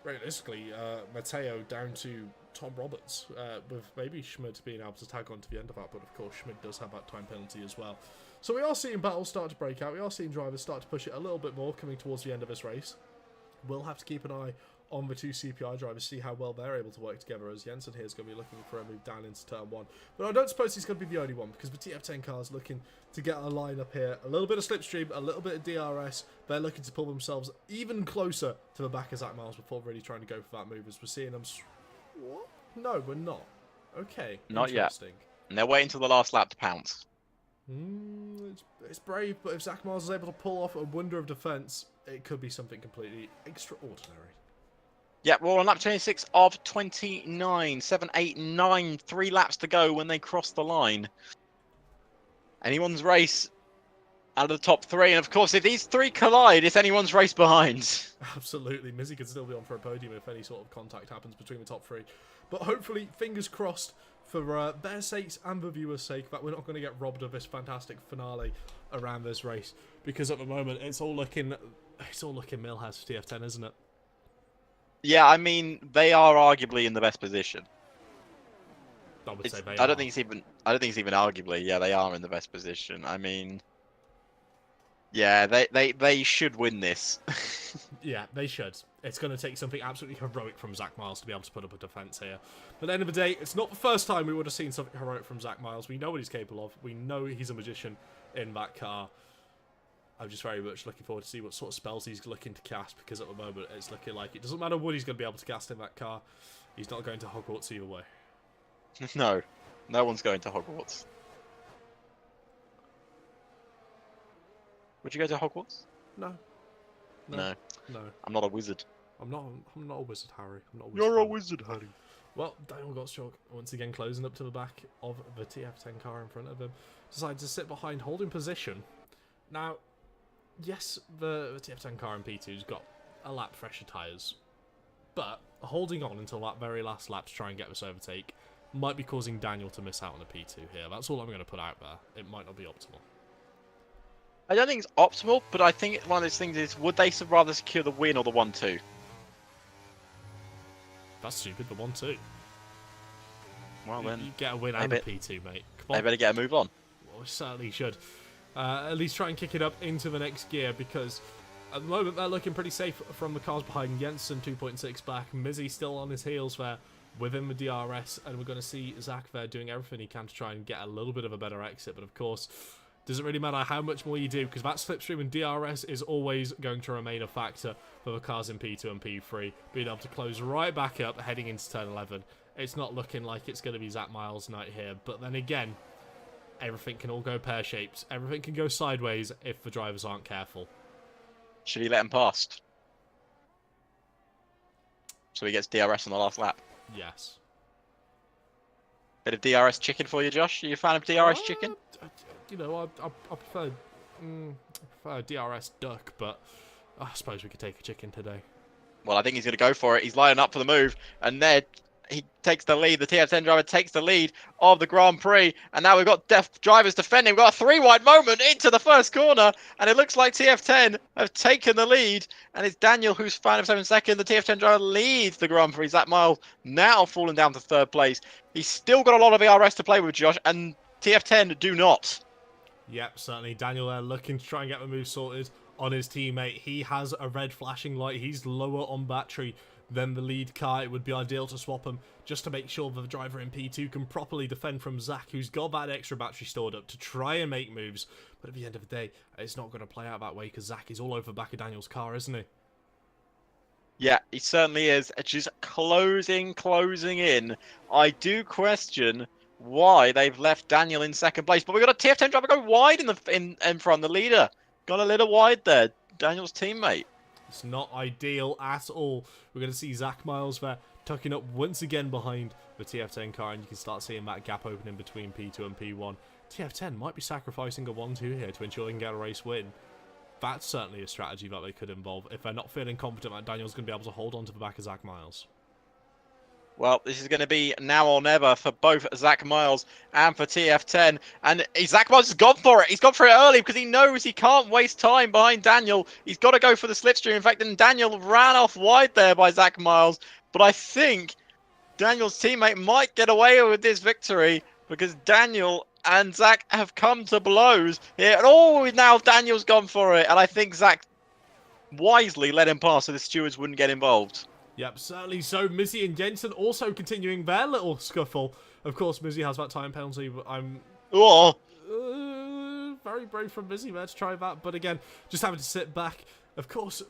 Speaker 1: realistically, Mateo down to Tom Roberts, with maybe Schmid being able to tag on to the end of that, but of course Schmid does have that time penalty as well. So we are seeing battles start to break out. We are seeing drivers start to push it a little bit more coming towards the end of this race. We'll have to keep an eye on the two CPI drivers, see how well they're able to work together, as Jensen here is going to be looking for a move down into turn 1. But I don't suppose he's going to be the only one, because the TF10 car is looking to get a line up here. A little bit of slipstream, a little bit of DRS. They're looking to pull themselves even closer to the back of Zach Miles before really trying to go for that move, as we're seeing them... What? No, we're not. Okay,
Speaker 2: not yet.
Speaker 1: Interesting.
Speaker 2: And they're waiting till the last lap to pounce.
Speaker 1: It's brave, but if Zach Miles is able to pull off a wonder of defence, it could be something completely extraordinary.
Speaker 2: Yeah, we're on lap 26 of 29. 7, 8, 9. 3 laps to go when they cross the line. Anyone's race out of the top 3. And of course, if these 3 collide, it's anyone's race behind.
Speaker 1: Absolutely. Mizzy could still be on for a podium if any sort of contact happens between the top 3. But hopefully, fingers crossed, for their sakes and the viewers' sake, that we're not going to get robbed of this fantastic finale around this race. Because at the moment, it's all looking Millhouse for TF10, isn't it?
Speaker 2: Yeah, I mean, they are arguably in the best position.
Speaker 1: I would say they
Speaker 2: I don't think it's even arguably. Yeah, they are in the best position. I mean, yeah, they should win this.
Speaker 1: Yeah, they should. It's going to take something absolutely heroic from Zach Miles to be able to put up a defence here. But at the end of the day, it's not the first time we would have seen something heroic from Zach Miles. We know what he's capable of. We know he's a magician in that car. I'm just very much looking forward to see what sort of spells he's looking to cast, because at the moment it's looking like it doesn't matter what he's going to be able to cast in that car. He's not going to Hogwarts either way.
Speaker 2: No, no one's going to Hogwarts. Would you go to Hogwarts?
Speaker 1: No.
Speaker 2: No.
Speaker 1: No.
Speaker 2: I'm not a wizard.
Speaker 1: I'm not a wizard, Harry. I'm not a wizard.
Speaker 2: You're a wizard, Harry.
Speaker 1: Well, Daniel Gottschalk, once again closing up to the back of the TF10 car in front of him, decided to sit behind, holding position. Now, yes, the TF10 car in P2's got a lap fresher tyres, but holding on until that very last lap to try and get this overtake might be causing Daniel to miss out on a P2 here. That's all I'm going to put out there. It might not be optimal.
Speaker 2: I don't think it's optimal, but I think one of those things is, would they rather secure the win or the 1-2?
Speaker 1: That's stupid, the 1-2.
Speaker 2: Well, then
Speaker 1: you get a win and a P2, mate. Come on.
Speaker 2: They better get a move on.
Speaker 1: Well, we certainly should. At least try and kick it up into the next gear, because at the moment they're looking pretty safe from the cars behind. Jensen 2.6 back, Mizzy still on his heels there within the DRS, and we're going to see Zach there doing everything he can to try and get a little bit of a better exit, but of course, doesn't really matter how much more you do, because that slipstream and DRS is always going to remain a factor for the cars in P2 and P3, being able to close right back up heading into turn 11. It's not looking like it's going to be Zach Miles' night here, but then again, everything can all go pear-shaped. Everything can go sideways if the drivers aren't careful.
Speaker 2: Should he let him past? So he gets DRS on the last lap.
Speaker 1: Yes.
Speaker 2: Bit of DRS chicken for you, Josh? Are you a fan of DRS chicken?
Speaker 1: You know, I prefer DRS duck, but I suppose we could take a chicken today.
Speaker 2: Well, I think he's going to go for it. He's lining up for the move, and there he takes the lead. The TF10 driver takes the lead of the Grand Prix, and now we've got drivers defending. We've got a 3-wide moment into the first corner, and it looks like TF10 have taken the lead, and it's Daniel who's found himself in second. The TF10 driver leads the Grand Prix. Zach Miles now falling down to third place. He's still got a lot of ERS to play with, Josh, and TF10 do not.
Speaker 1: Yep, certainly. Daniel there looking to try and get the move sorted on his teammate. He has a red flashing light. He's lower on battery than the lead car. It would be ideal to swap him just to make sure the driver in P2 can properly defend from Zach, who's got that extra battery stored up to try and make moves. But at the end of the day, it's not going to play out that way, because Zach is all over the back of Daniel's car, isn't he?
Speaker 2: Yeah, he certainly is. Just closing in. I do question why they've left Daniel in second place, but we've got a TF10 driver go wide in front. The leader got a little wide there. Daniel's teammate.
Speaker 1: It's not ideal at all. We're going to see Zach Miles there tucking up once again behind the TF10 car, and you can start seeing that gap opening between P2 and P1. TF10 might be sacrificing a 1-2 here to ensure they can get a race win. That's certainly a strategy that they could involve if they're not feeling confident that Daniel's going to be able to hold on to the back of Zach Miles.
Speaker 2: Well, this is going to be now or never for both Zach Miles and for TF10. And Zach Miles has gone for it. He's gone for it early because he knows he can't waste time behind Daniel. He's got to go for the slipstream. In fact, then Daniel ran off wide there by Zach Miles. But I think Daniel's teammate might get away with this victory because Daniel and Zach have come to blows here. And now Daniel's gone for it. And I think Zach wisely let him pass so the stewards wouldn't get involved.
Speaker 1: Yep, certainly so. Mizzy and Jensen also continuing their little scuffle. Of course, Mizzy has that time penalty, but I'm
Speaker 2: Oh,
Speaker 1: very brave from Mizzy there to try that. But again, just having to sit back. Of course,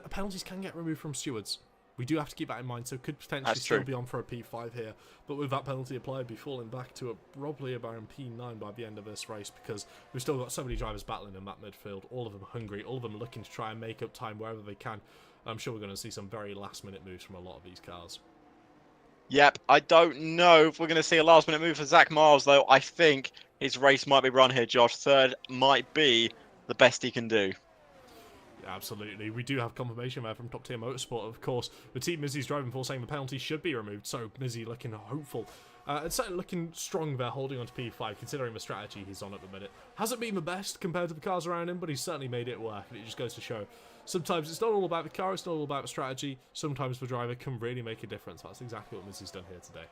Speaker 1: penalties can get removed from stewards. We do have to keep that in mind, so could potentially still be on for a P5 here. But with that penalty applied, be falling back to probably about a P9 by the end of this race, because we've still got so many drivers battling in that midfield, all of them hungry, all of them looking to try and make up time wherever they can. I'm sure we're going to see some very last-minute moves from a lot of these cars.
Speaker 2: yep. I don't know if we're going to see a last-minute move for Zach Miles, though. I think his race might be run here, Josh. Third might be the best he can do.
Speaker 1: Yeah, absolutely. We do have confirmation there from Top Tier Motorsport, of course. The team Mizzy's driving for saying the penalty should be removed, so Mizzy looking hopeful. It's certainly looking strong there, holding on to P5, considering the strategy he's on at the minute. Hasn't been the best compared to the cars around him, but he's certainly made it work, and it just goes to show. Sometimes it's not all about the car, it's not all about the strategy. Sometimes the driver can really make a difference. That's exactly what Mizzy's done here today.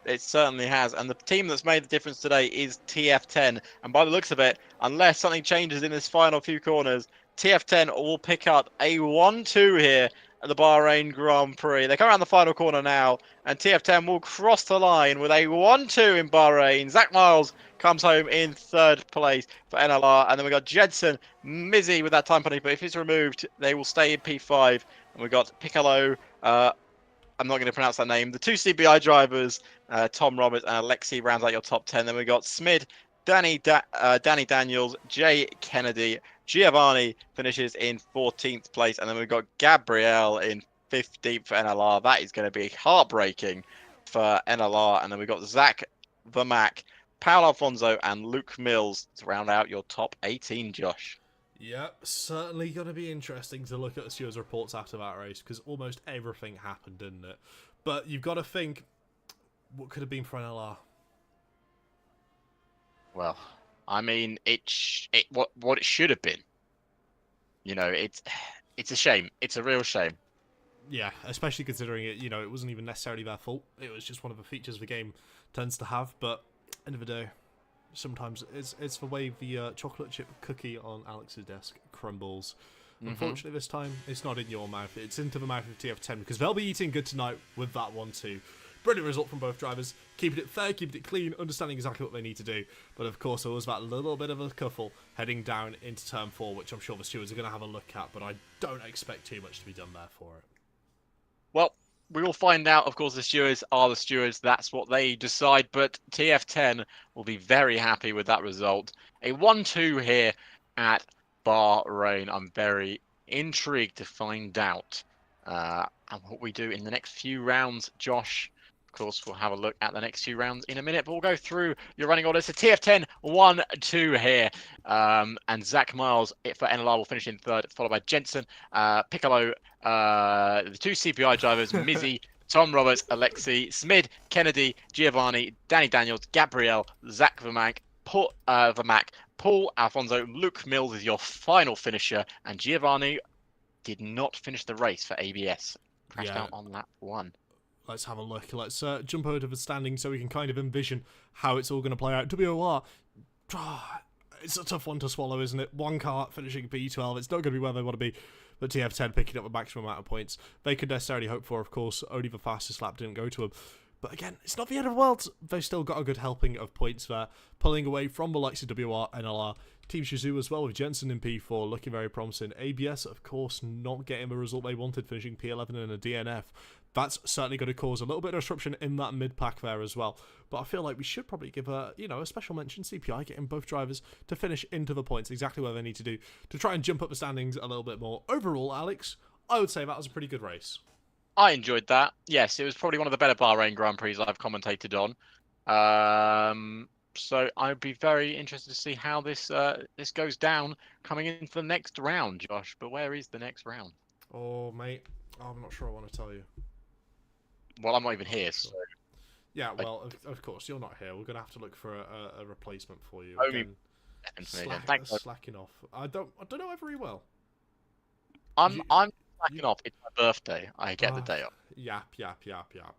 Speaker 2: It certainly has, and the team that's made the difference today is TF10. And by the looks of it, unless something changes in this final few corners, TF10 will pick up a 1-2 here at the Bahrain Grand Prix. They come around the final corner now, and TF10 will cross the line with a 1-2 in Bahrain. Zach Miles comes home in third place for NLR, and then we got Jensen, Mizzy with that time penalty, but if it's removed, they will stay in P5. And we got Piccolo, I'm not going to pronounce that name. The two CBI drivers, Tom Roberts and Alexi, rounds out your top 10. Then we got Smid, Danny Daniels, Jay Kennedy, Giovanni finishes in 14th place, and then we've got Gabrielle in 15th for NLR. That is going to be heartbreaking for NLR. And then we've got Zach the Mac, Paul Alfonso, and Luke Mills to round out your top 18, Josh.
Speaker 1: Yep, certainly going to be interesting to look at the stewards' reports after that race, because almost everything happened, didn't it? But you've got to think, what could have been for NLR?
Speaker 2: Well, I mean, what it should have been. You know, it's a shame. It's a real shame.
Speaker 1: Yeah, especially considering it, you know, it wasn't even necessarily their fault. It was just one of the features the game tends to have. But end of the day, sometimes it's the way the chocolate chip cookie on Alex's desk crumbles. Unfortunately, this time, it's not in your mouth. It's into the mouth of TF10, because they'll be eating good tonight with that 1-2. Brilliant result from both drivers. Keeping it fair, keeping it clean, understanding exactly what they need to do. But of course, there was that little bit of a scuffle heading down into Turn 4, which I'm sure the stewards are going to have a look at, but I don't expect too much to be done there for it.
Speaker 2: Well, we will find out. Of course, the stewards are the stewards. That's what they decide. But TF10 will be very happy with that result. A 1-2 here at Bahrain. I'm very intrigued to find out and what we do in the next few rounds, Josh. Of course, we'll have a look at the next few rounds in a minute, but we'll go through your running order. So TF10, 1-2 here. And Zach Miles for NLR will finish in third, followed by Jensen, Piccolo, the two CPI drivers, Mizzy, Tom Roberts, Alexi, Smid, Kennedy, Giovanni, Danny Daniels, Gabrielle, Zach Vermack, Paul Alfonso, Luke Mills is your final finisher, and Giovanni did not finish the race for ABS. Crashed out on lap 1.
Speaker 1: Let's have a look. Let's jump over to the standings so we can kind of envision how it's all going to play out. WOR, it's a tough one to swallow, isn't it? One car finishing P12. It's not going to be where they want to be, but TF10 picking up the maximum amount of points they could necessarily hope for. Of course, only the fastest lap didn't go to them. But again, it's not the end of the world. They've still got a good helping of points there, pulling away from the likes of WR, NLR, Team Shizou as well, with Jensen in P4, looking very promising. ABS, of course, not getting the result they wanted, finishing P11 in a DNF. That's certainly going to cause a little bit of disruption in that mid-pack there as well. But I feel like we should probably give a special mention, CPI, getting both drivers to finish into the points, exactly where they need to do, to try and jump up the standings a little bit more. Overall, Alex, I would say that was a pretty good race.
Speaker 2: I enjoyed that. Yes, it was probably one of the better Bahrain Grand Prix I've commentated on. So I'd be very interested to see how this goes down coming into the next round, Josh. But where is the next round?
Speaker 1: Oh, mate, I'm not sure I want to tell you.
Speaker 2: Well, I'm not even here, so...
Speaker 1: Yeah, well, of course, you're not here. We're going to have to look for a replacement for you. Slacking off. I don't know if very well.
Speaker 2: I'm slacking off. It's my birthday. I get the day off.
Speaker 1: Yap.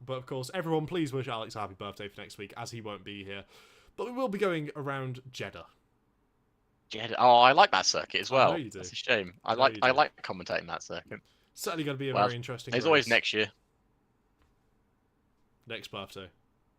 Speaker 1: But of course, everyone, please wish Alex a happy birthday for next week, as he won't be here. But we will be going around Jeddah.
Speaker 2: Oh, I like that circuit as well.
Speaker 1: I know you do.
Speaker 2: That's a shame. I like commentating that circuit.
Speaker 1: Certainly going to be a
Speaker 2: Well,
Speaker 1: very interesting
Speaker 2: there's
Speaker 1: race.
Speaker 2: always next year.
Speaker 1: Next birthday.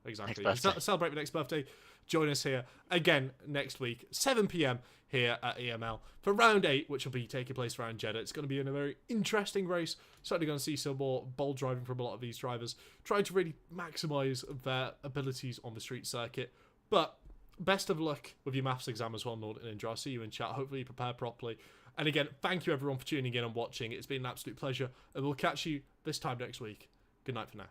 Speaker 1: Exactly.
Speaker 2: Next birthday.
Speaker 1: Celebrate the next birthday. Join us here again next week, 7 p.m. here at EML for round 8, which will be taking place around Jeddah. It's going to be in a very interesting race. Certainly going to see some more bold driving from a lot of these drivers, trying to really maximise their abilities on the street circuit. But best of luck with your maths exam as well, Norton and Indra. I'll see you in chat. Hopefully you prepare properly. And again, thank you everyone for tuning in and watching. It's been an absolute pleasure. And we'll catch you this time next week. Good night for now.